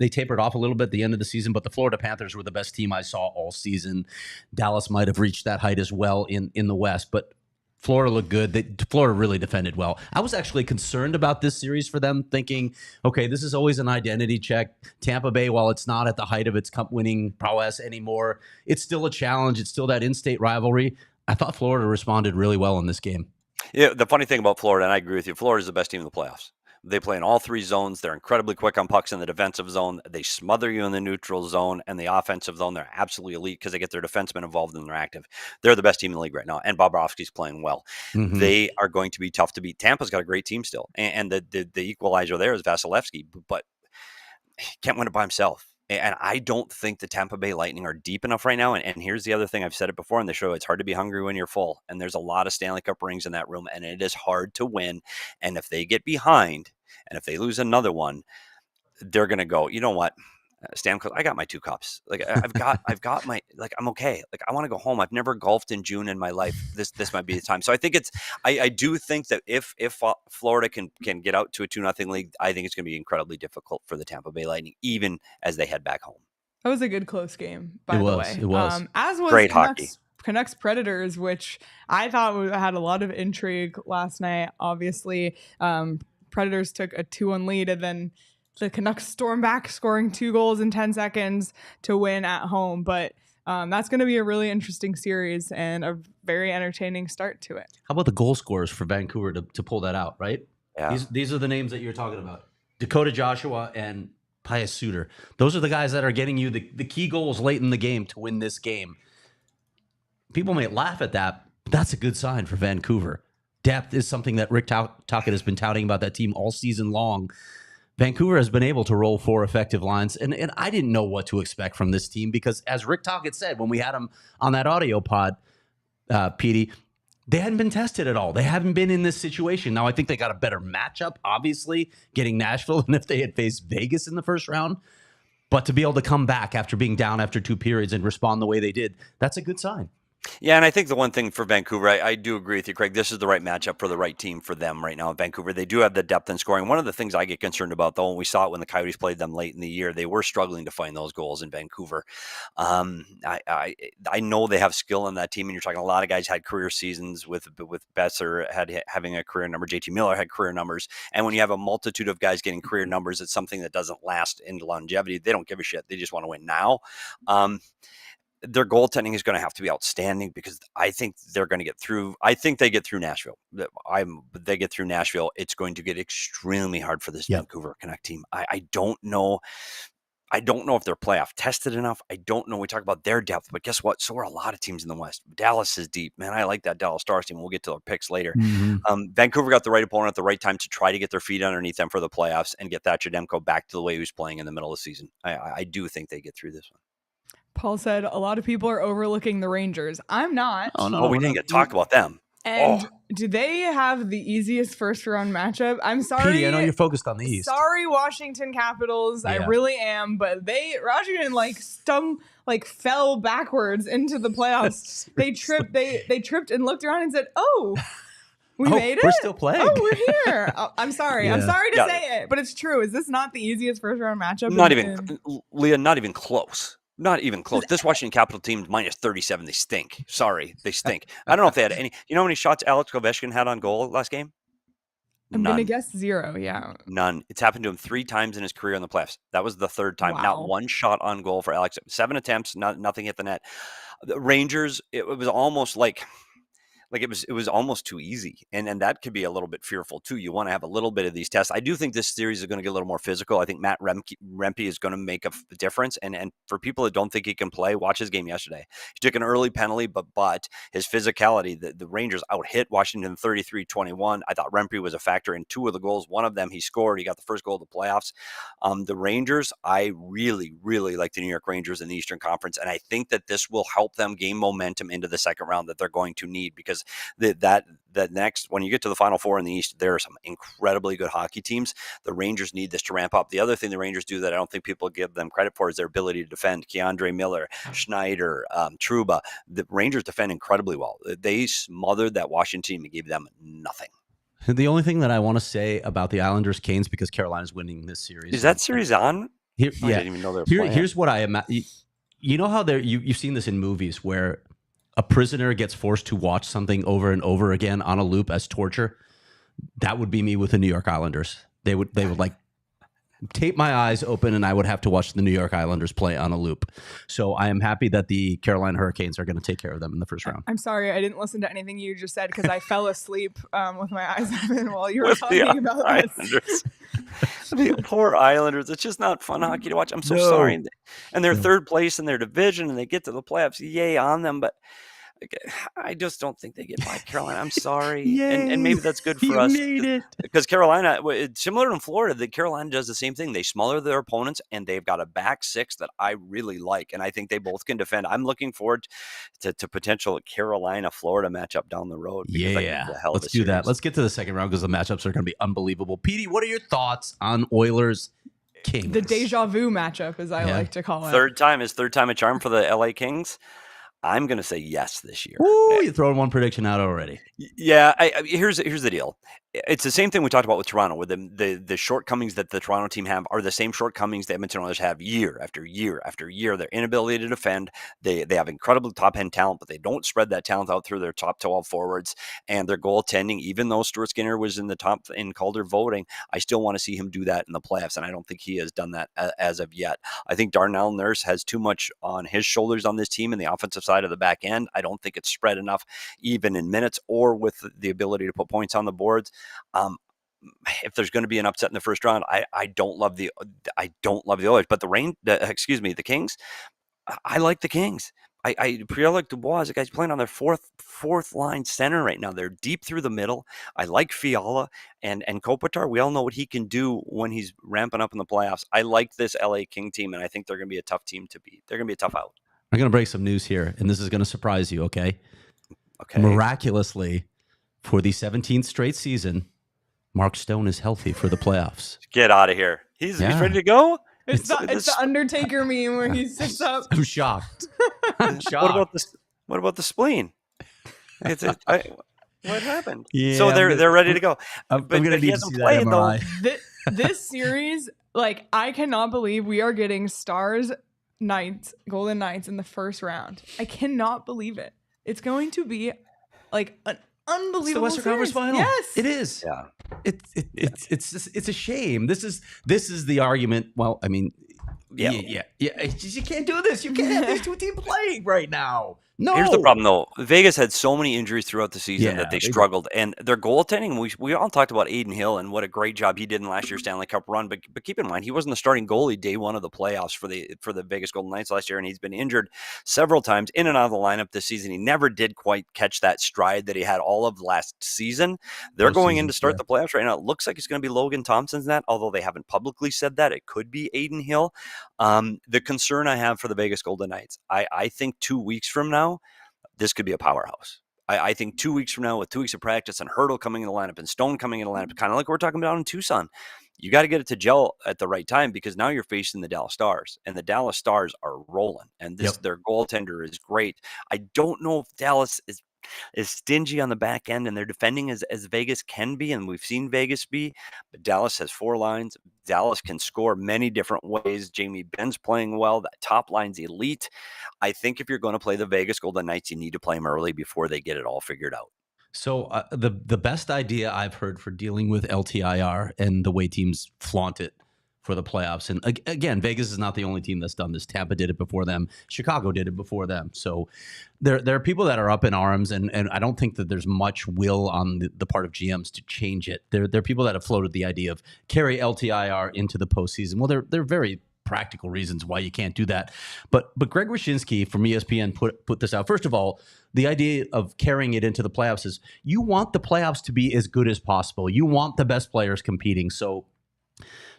tapered off a little bit at the end of the season, but the Florida Panthers were the best team I saw all season. Dallas might have reached that height as well in the West, but Florida looked good. Florida really defended well. I was actually concerned about this series for them, thinking, okay, this is always an identity check. Tampa Bay, while it's not at the height of its cup-winning prowess anymore, it's still a challenge. It's still that in-state rivalry. I thought Florida responded really well in this game. Yeah, the funny thing about Florida, and I agree with you, Florida's the best team in the playoffs. They play in all 3 zones. They're incredibly quick on pucks in the defensive zone. They smother you in the neutral zone, and the offensive zone, they're absolutely elite because they get their defensemen involved and they're active. They're the best team in the league right now, and Bobrovsky's playing well. Mm-hmm. They are going to be tough to beat. Tampa's got a great team still, and the equalizer there is Vasilevsky, but he can't win it by himself. And I don't think the Tampa Bay Lightning are deep enough right now. And here's the other thing. I've said it before on the show. It's hard to be hungry when you're full. And there's a lot of Stanley Cup rings in that room. And it is hard to win. And if they get behind, and if they lose another one, they're going to go, you know what? Stamkos, I got my 2 cups. Like I've got my, like, I'm okay. Like I want to go home. I've never golfed in June in my life. This might be the time. So I think I do think that if Florida can get out to a 2-0 lead, I think it's going to be incredibly difficult for the Tampa Bay Lightning, even as they head back home. That was a good close game, by the way. It was. As was Great hockey. Canucks Predators, which I thought had a lot of intrigue last night. Obviously, Predators took a 2-1 lead, and then the Canucks stormed back, scoring 2 goals in 10 seconds to win at home. But that's going to be a really interesting series and a very entertaining start to it. How about the goal scorers for Vancouver to pull that out, right? Yeah. These are the names that you're talking about. Dakota Joshua and Pius Suter. Those are the guys that are getting you the key goals late in the game to win this game. People may laugh at that, but that's a good sign for Vancouver. Depth is something that Rick Tocchet has been touting about that team all season long. Vancouver has been able to roll 4 effective lines, and I didn't know what to expect from this team because, as Rick Tocchet said when we had him on that audio pod, Petey, they hadn't been tested at all. They haven't been in this situation. Now, I think they got a better matchup, obviously, getting Nashville than if they had faced Vegas in the first round. But to be able to come back after being down after 2 periods and respond the way they did, that's a good sign. Yeah, and I think the one thing for Vancouver, I do agree with you, Craig. This is the right matchup for the right team for them right now in Vancouver. They do have the depth in scoring. One of the things I get concerned about, though, and we saw it when the Coyotes played them late in the year, they were struggling to find those goals in Vancouver. I know they have skill in that team, and you're talking a lot of guys had career seasons with Besser having a career number. JT Miller had career numbers. And when you have a multitude of guys getting career numbers, it's something that doesn't last into longevity. They don't give a shit. They just want to win now. Their goaltending is going to have to be outstanding because I think they're going to get through. I think they get through Nashville. They get through Nashville. It's going to get extremely hard for this Vancouver Canuck team. I don't know. I don't know if they're playoff tested enough. I don't know. We talk about their depth, but guess what? So are a lot of teams in the West. Dallas is deep. Man, I like that Dallas Stars team. We'll get to their picks later. Mm-hmm. Vancouver got the right opponent at the right time to try to get their feet underneath them for the playoffs and get Thatcher Demko back to the way he was playing in the middle of the season. I do think they get through this one. Paul said a lot of people are overlooking the Rangers. I'm not. Oh, no. We didn't get to talk about them. And do they have the easiest first round matchup? I'm sorry. Petey, I know you're focused on the East. Sorry, Washington Capitals. Yeah. I really am. But Washington fell backwards into the playoffs. They tripped and looked around and said, "Oh, we made it. We're still playing. Oh, we're here." I'm sorry. Yeah. I'm sorry to say it, but it's true. Is this not the easiest first round matchup? Leah, not even close. Not even close. This Washington Capital team minus 37. They stink. Sorry, they stink. I don't know if they had any. You know how many shots Alex Ovechkin had on goal last game? I'm going to guess 0. Yeah. None. It's happened to him 3 times in his career in the playoffs. That was the 3rd time. Wow. Not 1 shot on goal for Alex. 7 attempts. Nothing hit the net. The Rangers. It was almost like it was almost too easy. And that could be a little bit fearful too. You want to have a little bit of these tests. I do think this series is going to get a little more physical. I think Matt Rempe is going to make a difference. And for people that don't think he can play, watch his game yesterday. He took an early penalty, but his physicality, the Rangers out-hit Washington 33-21. I thought Rempe was a factor in 2 of the goals. One of them he scored. He got the first goal of the playoffs. The Rangers, I really, really like the New York Rangers in the Eastern Conference. And I think that this will help them gain momentum into the second round that they're going to need because that next, when you get to the Final Four in the East, there are some incredibly good hockey teams. The Rangers need this to ramp up. The other thing the Rangers do that I don't think people give them credit for is their ability to defend. Keandre Miller, Schneider, Trouba. The Rangers defend incredibly well. They smothered that Washington team and gave them nothing. The only thing that I want to say about the Islanders Canes, because Carolina's winning this series. Is that series on? I didn't even know they were playing. Here's what I imagine. You know how you've seen this in movies where a prisoner gets forced to watch something over and over again on a loop as torture? That would be me with the New York Islanders. They would like tape my eyes open and I would have to watch the New York Islanders play on a loop. So I am happy that the Carolina Hurricanes are going to take care of them in the first round. I'm sorry, I didn't listen to anything you just said because I fell asleep with my eyes open while you were talking about Islanders. The poor Islanders. It's just not fun hockey to watch. I'm so sorry. And they're 3rd place in their division and they get to the playoffs. Yay on them. But I just don't think they get by Carolina. I'm sorry. And maybe that's good for us. Made it. Because Carolina, similar in Florida, Carolina does the same thing. They smother their opponents and they've got a back 6 that I really like. And I think they both can defend. I'm looking forward to potential Carolina-Florida matchup down the road. Yeah, let's do that. Let's get to the second round because the matchups are going to be unbelievable. Petey, what are your thoughts on Oilers Kings. The deja vu matchup, as I like to call it. Third time a charm for the LA Kings. I'm going to say yes this year. Ooh, you're throwing one prediction out already. Yeah, here's the deal. It's the same thing we talked about with Toronto, where the shortcomings that the Toronto team have are the same shortcomings the Edmonton Oilers have year after year after year. Their inability to defend. They have incredible top-end talent, but they don't spread that talent out through their top 12 forwards. And their goaltending, even though Stuart Skinner was in the top in Calder voting, I still want to see him do that in the playoffs, and I don't think he has done that as of yet. I think Darnell Nurse has too much on his shoulders on this team in the offensive side of the back end. I don't think it's spread enough, even in minutes or with the ability to put points on the boards. If there's going to be an upset in the first round, I don't love the Oilers, but the Kings. I like the Kings. Pierre-Luc Dubois, the guy's playing on their fourth line center right now. They're deep through the middle. I like Fiala and Kopitar. We all know what he can do when he's ramping up in the playoffs. I like this LA King team, and I think they're going to be a tough team to beat. They're going to be a tough out. I'm going to break some news here, and this is going to surprise you, okay? Okay. Miraculously, for the 17th straight season, Mark Stone is healthy for the playoffs. Get out of here. He's ready to go? It's the Undertaker meme where he sits up. I'm shocked. I'm shocked. What about the spleen? What happened? Yeah, so they're ready to go. I'm going to need to see that MRI. This series, like, I cannot believe we are getting Stars Knights, Golden Knights in the first round. I cannot believe it. It's going to be like an unbelievable. It's the Western Conference Final. Yes, it is. Yeah, it's a shame. This is the argument. Well, I mean, yeah. It's just, you can't do this. You can't have these two teams playing right now. No. Here's the problem, though. Vegas had so many injuries throughout the season that they struggled. And their goaltending, we all talked about Aiden Hill and what a great job he did in last year's Stanley Cup run. But keep in mind, he wasn't the starting goalie day one of the playoffs for the Vegas Golden Knights last year, and he's been injured several times in and out of the lineup this season. He never did quite catch that stride that he had all of last season. They're going in to start the playoffs right now. It looks like it's going to be Logan Thompson's net, although they haven't publicly said that. It could be Aiden Hill. The concern I have for the Vegas Golden Knights, I think 2 weeks from now, this could be a powerhouse. I think 2 weeks from now, with 2 weeks of practice and Hurdle coming in the lineup and Stone coming in the lineup, kind of like we're talking about in Tucson, you got to get it to gel at the right time, because now you're facing the Dallas Stars, and the Dallas Stars are rolling, and their goaltender is great. I don't know if Dallas is stingy on the back end, and they're defending as Vegas can be, and we've seen Vegas be, but Dallas has four lines. Dallas can score many different ways. Jamie Benn's playing well. That top line's elite. I think if you're going to play the Vegas Golden Knights, you need to play them early before they get it all figured out. So the best idea I've heard for dealing with LTIR and the way teams flaunt it for the playoffs. And again, Vegas is not the only team that's done this. Tampa did it before them. Chicago did it before them. So there are people that are up in arms, and I don't think that there's much will on the part of GMs to change it. There are people that have floated the idea of carry LTIR into the postseason. Well, they're very practical reasons why you can't do that. But Greg Wyshynski from ESPN put this out. First of all, the idea of carrying it into the playoffs is you want the playoffs to be as good as possible. You want the best players competing. So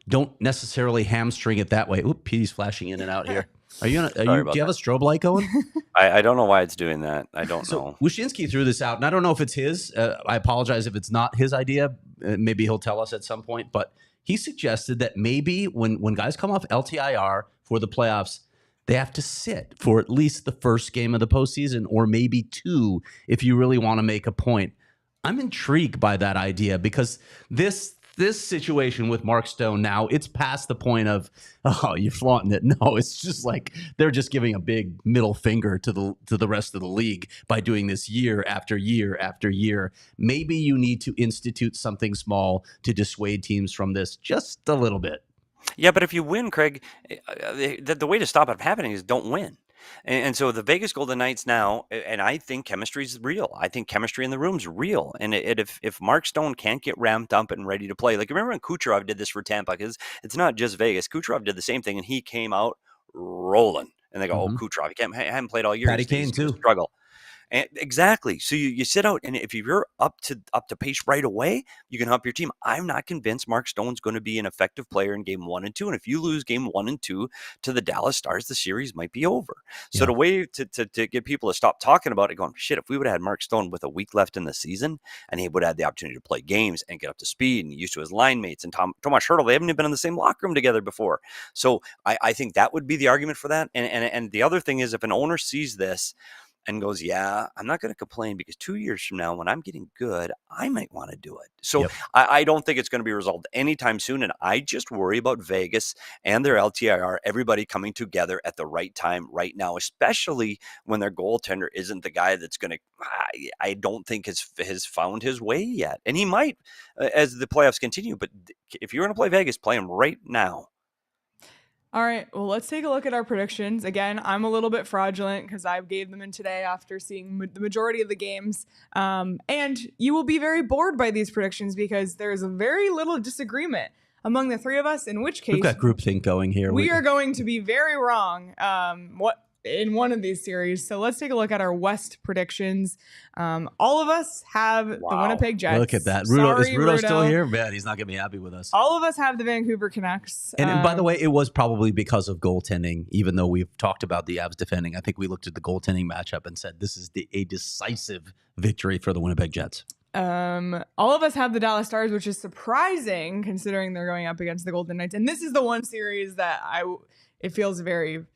don't necessarily hamstring it that way. Oop, Petey's flashing in and out here. Do you have a strobe light going? I don't know why it's doing that. I don't know. Wyshynski threw this out, and I don't know if it's his. I apologize if it's not his idea. Maybe he'll tell us at some point. But he suggested that maybe when guys come off LTIR for the playoffs, they have to sit for at least the first game of the postseason, or maybe two if you really want to make a point. I'm intrigued by that idea, because this situation with Mark Stone now, it's past the point of, oh, you're flaunting it. No, it's just like they're just giving a big middle finger to the rest of the league by doing this year after year after year. Maybe you need to institute something small to dissuade teams from this just a little bit. Yeah, but if you win, Craig, the way to stop it from happening is don't win. And so the Vegas Golden Knights now, and I think chemistry is real. I think chemistry in the room's real. And if Mark Stone can't get ramped up and ready to play, like remember when Kucherov did this for Tampa, because it's not just Vegas. Kucherov did the same thing, and he came out rolling. And they go, oh, Kucherov, he haven't played all year. Patty Kane too. Struggle. And exactly. So you sit out, and if you're up to pace right away, you can help your team. I'm not convinced Mark Stone's going to be an effective player in game 1 and 2. And if you lose game 1 and 2 to the Dallas Stars, the series might be over. So the way to get people to stop talking about it, going, shit, if we would have had Mark Stone with a week left in the season, and he would have had the opportunity to play games and get up to speed and used to his line mates and Tomas Hertl, they haven't even been in the same locker room together before. So I think that would be the argument for that. And the other thing is, if an owner sees this and goes, yeah, I'm not going to complain because 2 years from now, when I'm getting good, I might want to do it. So I don't think it's going to be resolved anytime soon. And I just worry about Vegas and their LTIR, everybody coming together at the right time right now, especially when their goaltender isn't the guy that's going to, I don't think has found his way yet. And he might as the playoffs continue. But if you're going to play Vegas, play him right now. All right, well, let's take a look at our predictions. Again, I'm a little bit fraudulent because I gave them in today after seeing the majority of the games. And you will be very bored by these predictions because there's very little disagreement among the three of us, in which case we've got groupthink going here. We are going to be very wrong in one of these series. So let's take a look at our West predictions. All of us have the Winnipeg Jets. Look at that. Is Rudo still here? Man, he's not going to be happy with us. All of us have the Vancouver Canucks. And by the way, it was probably because of goaltending, even though we've talked about the Avs defending. I think we looked at the goaltending matchup and said this is a decisive victory for the Winnipeg Jets. All of us have the Dallas Stars, which is surprising considering they're going up against the Golden Knights. And this is the one series that it feels very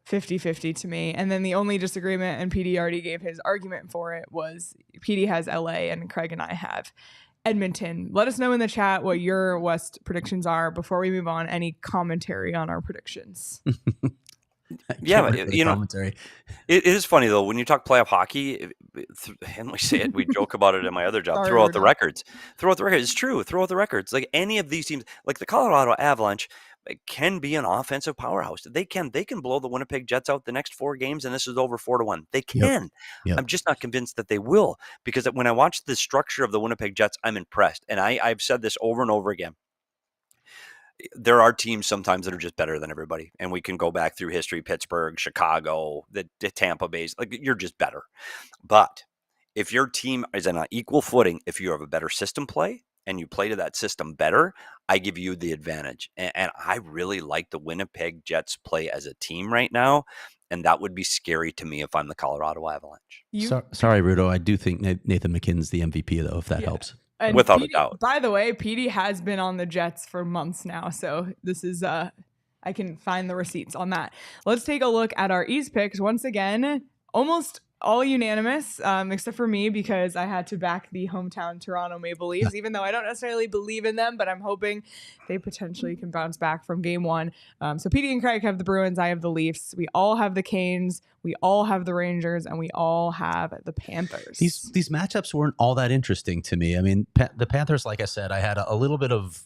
50-50 to me. And then the only disagreement, and Petey already gave his argument for it, was Petey has LA and Craig and I have Edmonton. Let us know in the chat what your West predictions are before we move on. Any commentary on our predictions? Yeah, you know, it is funny though when you talk playoff hockey, and we say it, we joke about it in my other job. Throw out the records. It's true. Throw out the records. Like any of these teams, like the Colorado Avalanche, can be an offensive powerhouse. They can blow the Winnipeg Jets out the next 4 games, and this is over 4-1. They can. Yep. I'm just not convinced that they will, because when I watch the structure of the Winnipeg Jets, I'm impressed, and I've said this over and over again. There are teams sometimes that are just better than everybody. And we can go back through history, Pittsburgh, Chicago, the Tampa Bay, like you're just better. But if your team is on an equal footing, if you have a better system play and you play to that system better, I give you the advantage. And I really like the Winnipeg Jets play as a team right now. And that would be scary to me if I'm the Colorado Avalanche. Sorry, Rudo. I do think Nathan McKinnon's the MVP, though, if that helps. And without a doubt. By the way, Petey has been on the Jets for months now, so this is I can find the receipts on that. Let's take a look at our East picks. Once again, almost all unanimous, except for me, because I had to back the hometown Toronto Maple Leafs, even though I don't necessarily believe in them, but I'm hoping they potentially can bounce back from game 1. So Petey and Craig have the Bruins, I have the Leafs. We all have the Canes, we all have the Rangers, and we all have the Panthers. These matchups weren't all that interesting to me. I mean, the Panthers, like I said, I had a little bit of...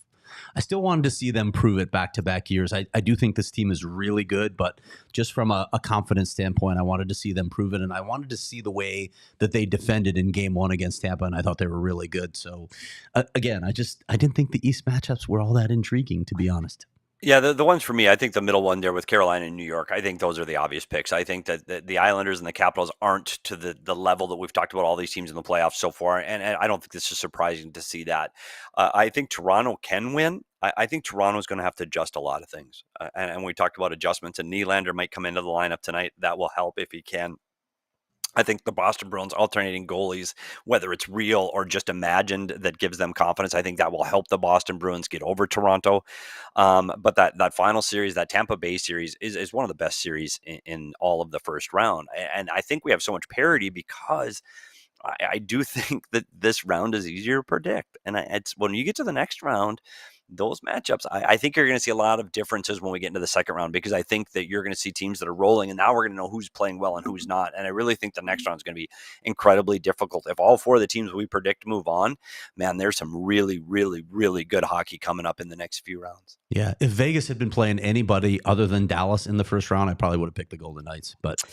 I still wanted to see them prove it back-to-back years. I do think this team is really good, but just from a confidence standpoint, I wanted to see them prove it, and I wanted to see the way that they defended in Game 1 against Tampa, and I thought they were really good. So, again, I didn't think the East matchups were all that intriguing, to be honest. Yeah, the ones for me, I think the middle one there with Carolina and New York, I think those are the obvious picks. I think that the Islanders and the Capitals aren't to the level that we've talked about all these teams in the playoffs so far, and I don't think this is surprising to see that. I think Toronto can win. I think Toronto's going to have to adjust a lot of things, and we talked about adjustments, and Nylander might come into the lineup tonight. That will help if he can. I think the Boston Bruins alternating goalies, whether it's real or just imagined, that gives them confidence. I think that will help the Boston Bruins get over Toronto. But that final series, that Tampa Bay series, is one of the best series in all of the first round. And I think we have so much parity because I do think that this round is easier to predict. And it's when you get to the next round, those matchups, I think you're going to see a lot of differences when we get into the second round, because I think that you're going to see teams that are rolling, and now we're going to know who's playing well and who's not. And I really think the next round is going to be incredibly difficult. If all 4 of the teams we predict move on, man, there's some really, really, really good hockey coming up in the next few rounds. Yeah, if Vegas had been playing anybody other than Dallas in the first round, I probably would have picked the Golden Knights. But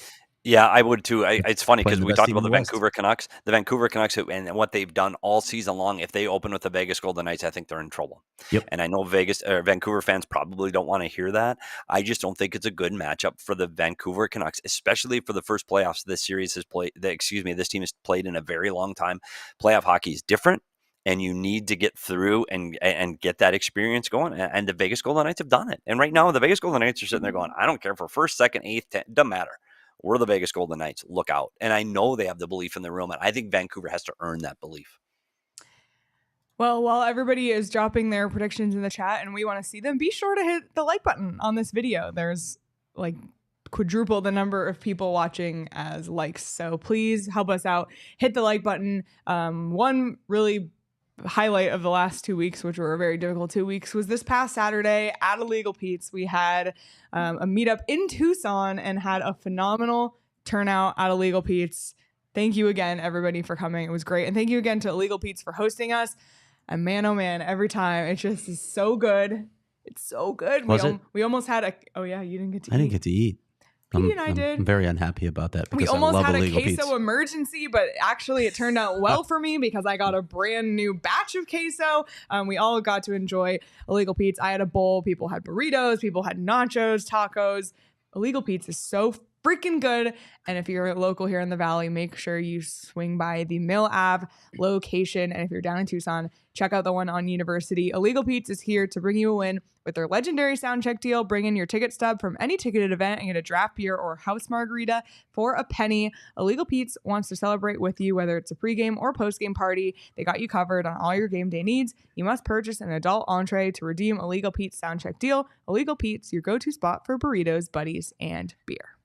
Yeah, I would too. It's funny because Playing the we best talked team about in the the West. Vancouver Canucks. The Vancouver Canucks and what they've done all season long. If they open with the Vegas Golden Knights, I think they're in trouble. Yep. And I know Vancouver fans probably don't want to hear that. I just don't think it's a good matchup for the Vancouver Canucks, especially for the first playoffs this series has played. This team has played in a very long time. Playoff hockey is different, and you need to get through and get that experience going. And the Vegas Golden Knights have done it. And right now, the Vegas Golden Knights are sitting there going, I don't care for first, second, eighth, 10th, doesn't matter. We're the Vegas Golden Knights. Look out. And I know they have the belief in the room, and I think Vancouver has to earn that belief. Well, while everybody is dropping their predictions in the chat and we want to see them, be sure to hit the like button on this video. There's like quadruple the number of people watching as likes. So please help us out. Hit the like button. One really highlight of the last 2 weeks, which were a very difficult 2 weeks, was this past Saturday at Illegal Pete's. We had a meetup in Tucson and had a phenomenal turnout at Illegal Pete's. Thank you again, everybody, for coming. It was great. And thank you again to Illegal Pete's for hosting us. And man, oh man, every time it just is so good. It's so good. We almost had oh yeah, you didn't get to eat. I didn't get to eat. Petey and I did. I'm very unhappy about that because we almost I love had a Illegal queso Pete's. emergency, but actually it turned out well for me because I got a brand new batch of queso. We all got to enjoy Illegal Pete's. I had a bowl. People had burritos. People had nachos, tacos. Illegal Pete's is so freaking good. And if you're local here in the Valley, make sure you swing by the Mill Ave location. And if you're down in Tucson, check out the one on University. Illegal Pete's is here to bring you a win with their legendary sound check deal. Bring in your ticket stub from any ticketed event and get a draft beer or house margarita for a penny. Illegal Pete's wants to celebrate with you, whether it's a pregame or postgame party. They got you covered on all your game day needs. You must purchase an adult entree to redeem Illegal Pete's sound check deal. Illegal Pete's, your go-to spot for burritos, buddies, and beer.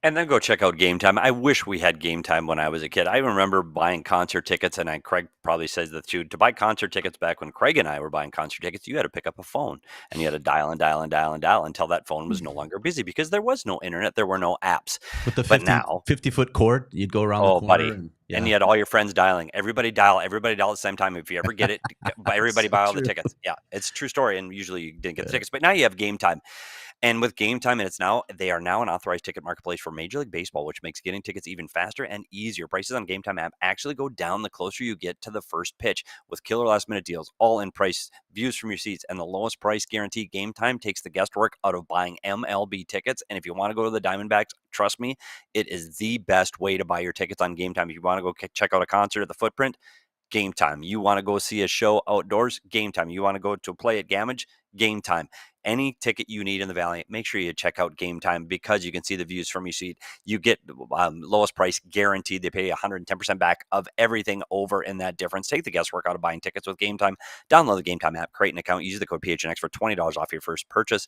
And then go check out Game Time. I wish we had Game Time when I was a kid. I remember buying concert tickets, and Craig probably says that too. To buy concert tickets back when Craig and I were buying concert tickets, you had to pick up a phone, and you had to dial and dial and dial and dial until that phone was no longer busy because there was no internet. There were no apps. With the 50-foot cord, you'd go around the corner. Buddy. And you had all your friends dialing. Everybody dial at the same time. If you ever get it, everybody buy all the tickets. Yeah, it's a true story. And usually you didn't get the tickets. But now you have Game Time. And with Game Time, they are now an authorized ticket marketplace for Major League Baseball, which makes getting tickets even faster and easier. Prices on Game Time app actually go down the closer you get to the first pitch with killer last-minute deals, all-in price, views from your seats, and the lowest price guarantee. Game Time takes the guesswork out of buying MLB tickets. And if you want to go to the Diamondbacks, trust me, it is the best way to buy your tickets on Game Time. If you want to go check out a concert at the Footprint, Game Time. You want to go see a show outdoors? Game Time. You want to go to a play at Gamage? Game Time. Any ticket you need in the Valley, make sure you check out Game Time because you can see the views from your seat. You get lowest price guaranteed. They pay 110% back of everything over in that difference. Take the guesswork out of buying tickets with Game Time. Download the Game Time app, create an account, use the code PHNX for $20 off your first purchase.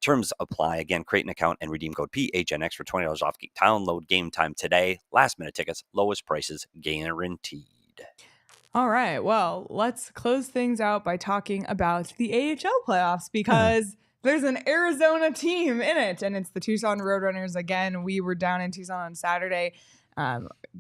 Terms apply. Again, create an account and redeem code PHNX for $20 off. Download Game Time today. Last minute tickets, lowest prices guaranteed. All right. Well, let's close things out by talking about the AHL playoffs because there's an Arizona team in it, and it's the Tucson Roadrunners again. We were down in Tucson on Saturday.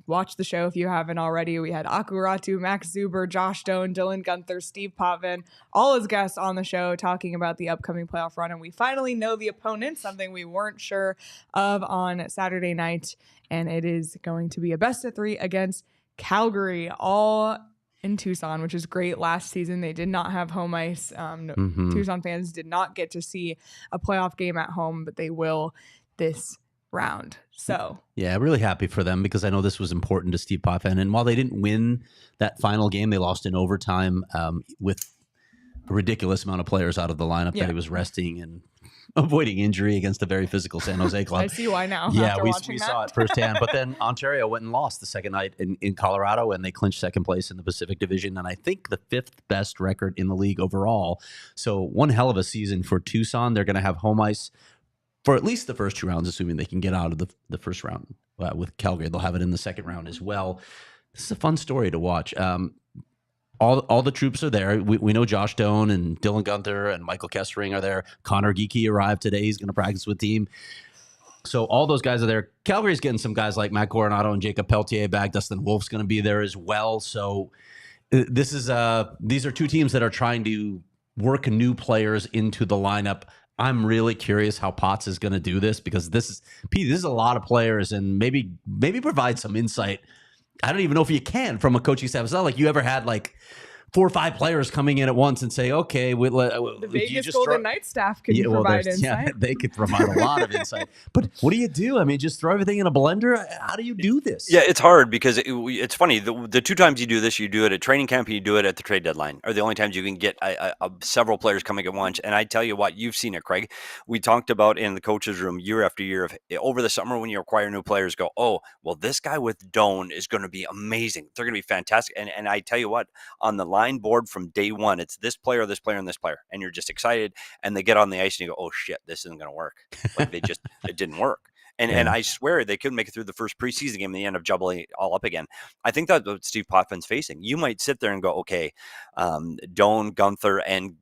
Watch the show if you haven't already. We had Akuratu, Max Zuber, Josh Doan, Dylan Gunther, Steve Potvin, all as guests on the show talking about the upcoming playoff run. And we finally know the opponent, something we weren't sure of on Saturday night. And it is going to be a best of 3 against Calgary, all in Tucson, which is great. Last season, they did not have home ice. Tucson fans did not get to see a playoff game at home, but they will this round. So yeah, really happy for them because I know this was important to Steve Potvin. And while they didn't win that final game, they lost in overtime with a ridiculous amount of players out of the lineup that he was resting and avoiding injury against a very physical San Jose club. I see why now. Yeah, we saw it firsthand. But then Ontario went and lost the second night in Colorado, and they clinched second place in the Pacific Division, and I think the 5th best record in the league overall. So one hell of a season for Tucson. They're going to have home ice for at least the first 2 rounds, assuming they can get out of the first round with Calgary. They'll have it in the second round as well. This is a fun story to watch. All the troops are there. We know Josh Doan and Dylan Gunther and Michael Kessering are there. Connor Geekie arrived today. He's going to practice with team. So all those guys are there. Calgary's getting some guys like Matt Coronado and Jacob Pelletier back. Dustin Wolf's going to be there as well. So these are 2 teams that are trying to work new players into the lineup I'm really curious how Potts is going to do this, because this is a lot of players, and maybe provide some insight. I don't even know if you can from a coaching staff. It's not like you ever had like 4 or 5 players coming in at once and say, okay, the Vegas Golden Knights staff can provide insight. Yeah, they could provide a lot of insight. But what do you do? I mean, just throw everything in a blender? How do you do this? Yeah, it's hard because it's funny. The 2 times you do this, you do it at training camp and you do it at the trade deadline, are the only times you can get several players coming at once. And I tell you what, you've seen it, Craig. We talked about in the coaches' room year after year over the summer when you acquire new players, go, oh, well, this guy with Doan is going to be amazing. They're going to be fantastic. And I tell you what, on the line board from day one, it's this player, and this player, and you're just excited. And they get on the ice and you go, oh shit, this isn't going to work. Like it didn't work. And I swear they couldn't make it through the first preseason game and they end up jubbling it all up again. I think that's what Steve Potvin's facing. You might sit there and go, okay, Doan, Gunther, and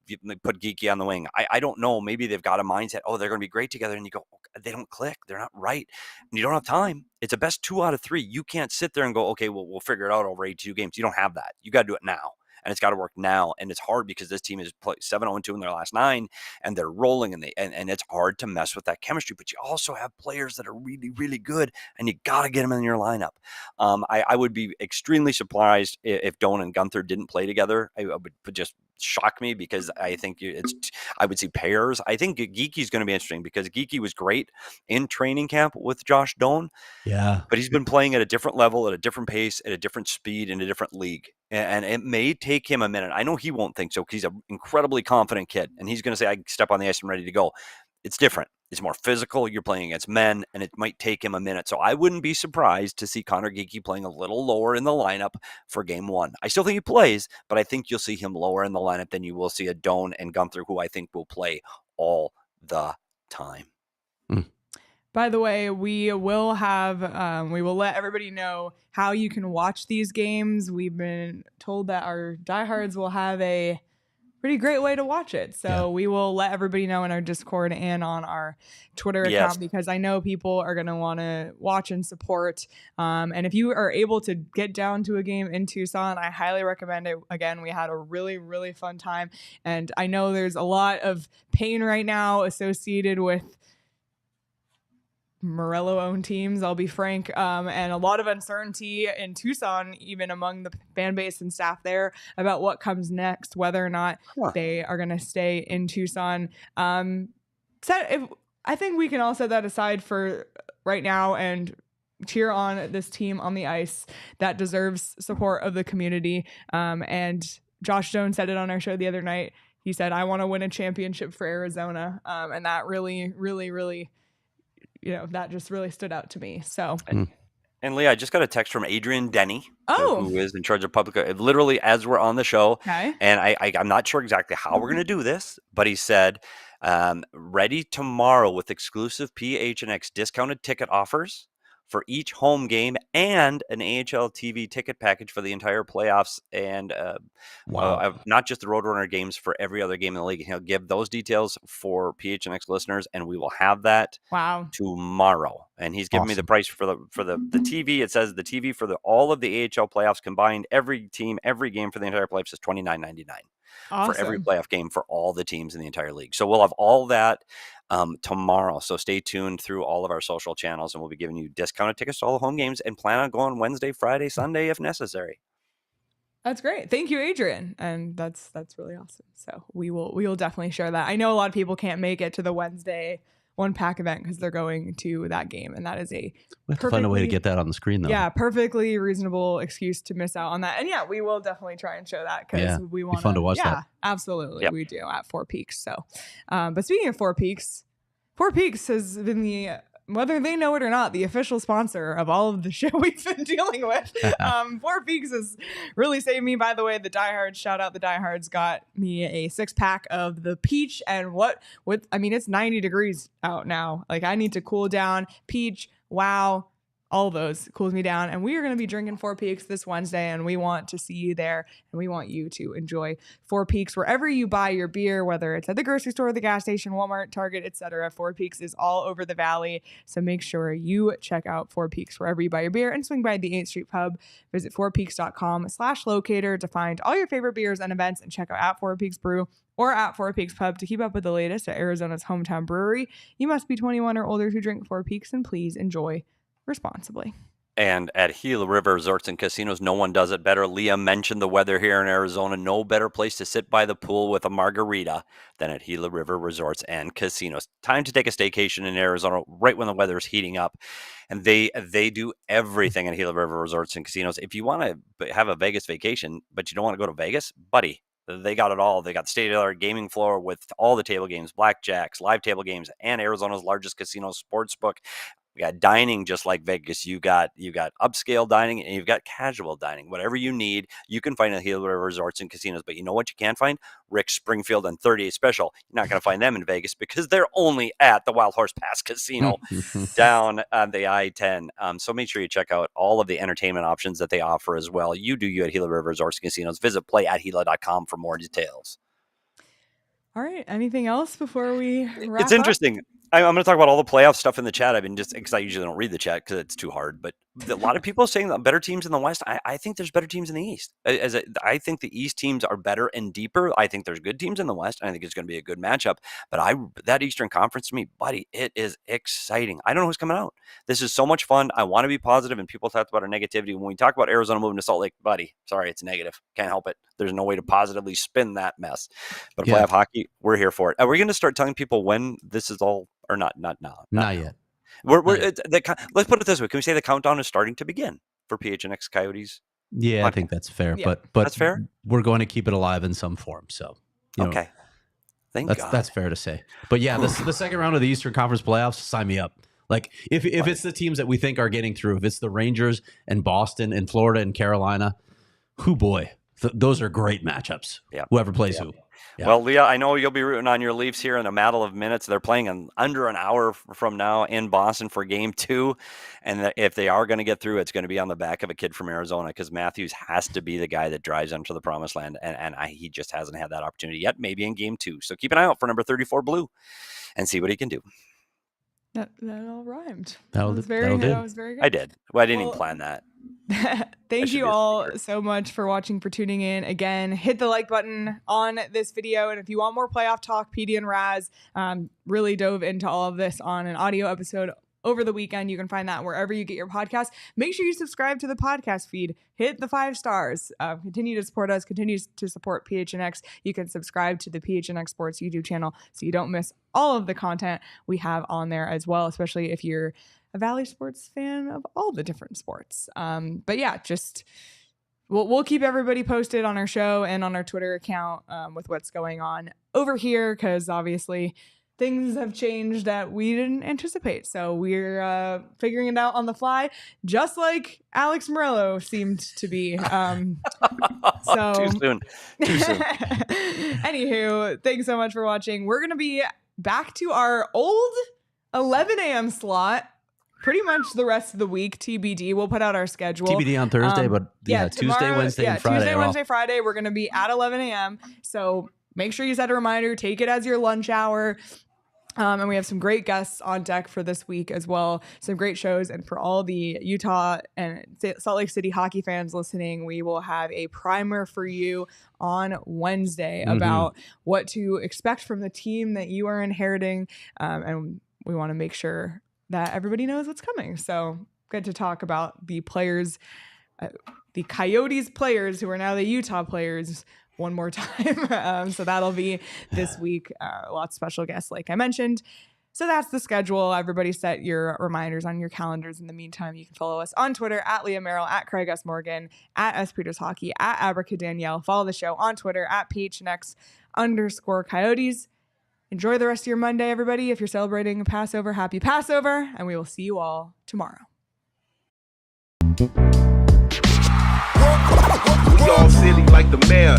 put Geekie on the wing. I don't know. Maybe they've got a mindset, oh, they're going to be great together. And you go, okay, they don't click. They're not right. And you don't have time. It's a best 2 out of 3. You can't sit there and go, okay, well, we'll figure it out over 82 games. You don't have that. You got to do it now. And it's got to work now. And it's hard because this team is 7-0-2 in their last 9, and they're rolling, and it's hard to mess with that chemistry. But you also have players that are really, really good, and you got to get them in your lineup. I would be extremely surprised if Doan and Gunther didn't play together. It would just shock me, because I think I would see pairs. I think Geekie's going to be interesting because Geekie was great in training camp with Josh Doan. Yeah. But he's been playing at a different level, at a different pace, at a different speed, in a different league. And it may take him a minute. I know he won't think so because he's an incredibly confident kid. And he's going to say, I can step on the ice and ready to go. It's different. It's more physical. You're playing against men, and it might take him a minute. So I wouldn't be surprised to see Connor Geekie playing a little lower in the lineup for game 1. I still think he plays, but I think you'll see him lower in the lineup than you will see a Doan and Gunther, who I think will play all the time. By the way, we will let everybody know how you can watch these games. We've been told that our diehards will have a pretty great way to watch it. So we will let everybody know in our Discord and on our Twitter account, because I know people are going to want to watch and support. And if you are able to get down to a game in Tucson, I highly recommend it. Again, we had a really, really fun time. And I know there's a lot of pain right now associated with Meruelo-owned teams, I'll be frank, and a lot of uncertainty in Tucson, even among the fan base and staff there, about what comes next, whether or not they are going to stay in Tucson. I think we can all set that aside for right now and cheer on this team on the ice that deserves support of the community. And Josh Jones said it on our show the other night. He said, I want to win a championship for Arizona. And that really, really, really, that just really stood out to me. So, and Leah, I just got a text from Adrian Denny, who is in charge of public, literally as we're on the show. Okay. And I'm not sure exactly how we're going to do this, but he said, ready tomorrow with exclusive PHNX discounted ticket offers for each home game and an AHL TV ticket package for the entire playoffs, and not just the Roadrunner games, for every other game in the league. He'll give those details for PHNX listeners, and we will have that tomorrow. And he's giving me the price for the TV. It says the TV for all of the AHL playoffs combined, every team, every game for the entire playoffs is $29.99. For every playoff game for all the teams in the entire league. So we'll have all that tomorrow. So stay tuned through all of our social channels, and we'll be giving you discounted tickets to all the home games, and plan on going Wednesday, Friday, Sunday if necessary. That's great. Thank you, Adrian. And that's really awesome. So we will definitely share that. I know a lot of people can't make it to the Wednesday One Pack event because they're going to that game, and that is we have to find a way to get that on the screen, though. Yeah, perfectly reasonable excuse to miss out on that. And we will definitely try and show that, because we want fun to watch that. Yeah, absolutely, we do at Four Peaks. So, but speaking of Four Peaks has been the, whether they know it or not, the official sponsor of all of the shit we've been dealing with. Four Peaks has really saved me. By the way, the Diehards, shout out the Diehards, got me a 6-pack of the peach, and it's 90 degrees out now. Like, I need to cool down. Peach, wow, all those cools me down. And we are going to be drinking Four Peaks this Wednesday, and we want to see you there, and we want you to enjoy Four Peaks wherever you buy your beer, whether it's at the grocery store, the gas station, Walmart, Target, etc. Four Peaks is all over the valley, so make sure you check out Four Peaks wherever you buy your beer, and swing by the 8th Street Pub. Visit fourpeaks.com/locator to find all your favorite beers and events, and check out at Four Peaks Brew or at Four Peaks Pub to keep up with the latest at Arizona's hometown brewery. You must be 21 or older to drink Four Peaks, and please enjoy responsibly. And at Gila River Resorts and Casinos, no one does it better. Leah mentioned the weather here in Arizona. No better place to sit by the pool with a margarita than at Gila River Resorts and Casinos. Time to take a staycation in Arizona right when the weather is heating up. And they do everything at Gila River Resorts and Casinos. If you want to have a Vegas vacation, but you don't want to go to Vegas, buddy, they got it all. They got state-of-the-art gaming floor with all the table games, blackjacks, live table games, and Arizona's largest casino sportsbook. We got dining just like Vegas. You got upscale dining, and you've got casual dining. Whatever you need, you can find at Gila River Resorts and Casinos. But you know what you can't find? Rick Springfield and 38 Special. You're not going to find them in Vegas because they're only at the Wild Horse Pass Casino down on the I-10. So make sure you check out all of the entertainment options that they offer as well. You do you at Gila River Resorts and Casinos. Visit playathila.com for more details. All right. Anything else before we wrap It's interesting. up? I'm going to talk about all the playoff stuff in the chat. I've been because I usually don't read the chat because it's too hard. But a lot of people are saying that better teams in the West. I think there's better teams in the East. I think the East teams are better and deeper. I think there's good teams in the West. I think it's going to be a good matchup. But that Eastern Conference to me, buddy, it is exciting. I don't know who's coming out. This is so much fun. I want to be positive, and people talk about our negativity. When we talk about Arizona moving to Salt Lake, buddy, sorry, it's negative. Can't help it. There's no way to positively spin that mess. But playoff hockey, we're here for it. Are we going to start telling people when this is all? Or not now. Not yet. Let's put it this way. Can we say the countdown is starting to begin for PHNX Coyotes? Yeah, I think that's fair. Yeah. But That's fair? We're going to keep it alive in some form. So, Okay. Thank God. That's fair to say. But yeah, the second round of the Eastern Conference playoffs, sign me up. Like if it's the teams that we think are getting through, if it's the Rangers and Boston and Florida and Carolina, those are great matchups. Yeah. Whoever plays who. Yeah. Well, Leah, I know you'll be rooting on your Leafs here in a matter of minutes. They're playing in under an hour from now in Boston for Game 2. And if they are going to get through, it's going to be on the back of a kid from Arizona because Matthews has to be the guy that drives them to the promised land. And he just hasn't had that opportunity yet, maybe in Game 2. So keep an eye out for number 34 Blue and see what he can do. That all rhymed. That was very good. I did. Well, I didn't even plan that. Thank you all so much for watching, for tuning in. Again, hit the like button on this video. And if you want more playoff talk, Petey and Raz really dove into all of this on an audio episode over the weekend. You can find that wherever you get your podcast. Make sure you subscribe to the podcast feed. Hit the 5 stars. Continue to support us. Continue to support PHNX. You can subscribe to the PHNX Sports YouTube channel so you don't miss all of the content we have on there as well, especially if you're a Valley sports fan of all the different sports. But yeah, we'll keep everybody posted on our show and on our Twitter account with what's going on over here, because obviously things have changed that we didn't anticipate. So we're figuring it out on the fly, just like Alex Meruelo seemed to be. So Too soon. Anywho, thanks so much for watching. We're going to be back to our old 11 a.m. slot pretty much the rest of the week. TBD. We'll put out our schedule. TBD on Thursday, but Tuesday, Wednesday, and Friday. Tuesday, Wednesday, Friday, we're going to be at 11 a.m. So make sure you set a reminder. Take it as your lunch hour. And we have some great guests on deck for this week as well. Some great shows. And for all the Utah and Salt Lake City hockey fans listening, we will have a primer for you on Wednesday about what to expect from the team that you are inheriting. And we want to make sure that everybody knows what's coming. So good to talk about the players, the Coyotes players who are now the Utah players one more time. So that'll be this week. Lots of special guests, like I mentioned. So that's the schedule. Everybody set your reminders on your calendars. In the meantime, you can follow us on Twitter at Leah Merrill, at Craig S. Morgan, at S. Peters Hockey, at Abrica Danielle. Follow the show on Twitter at PHNX_Coyotes. Enjoy the rest of your Monday, everybody. If you're celebrating Passover, happy Passover, and we will see you all tomorrow. We all silly like the mayor.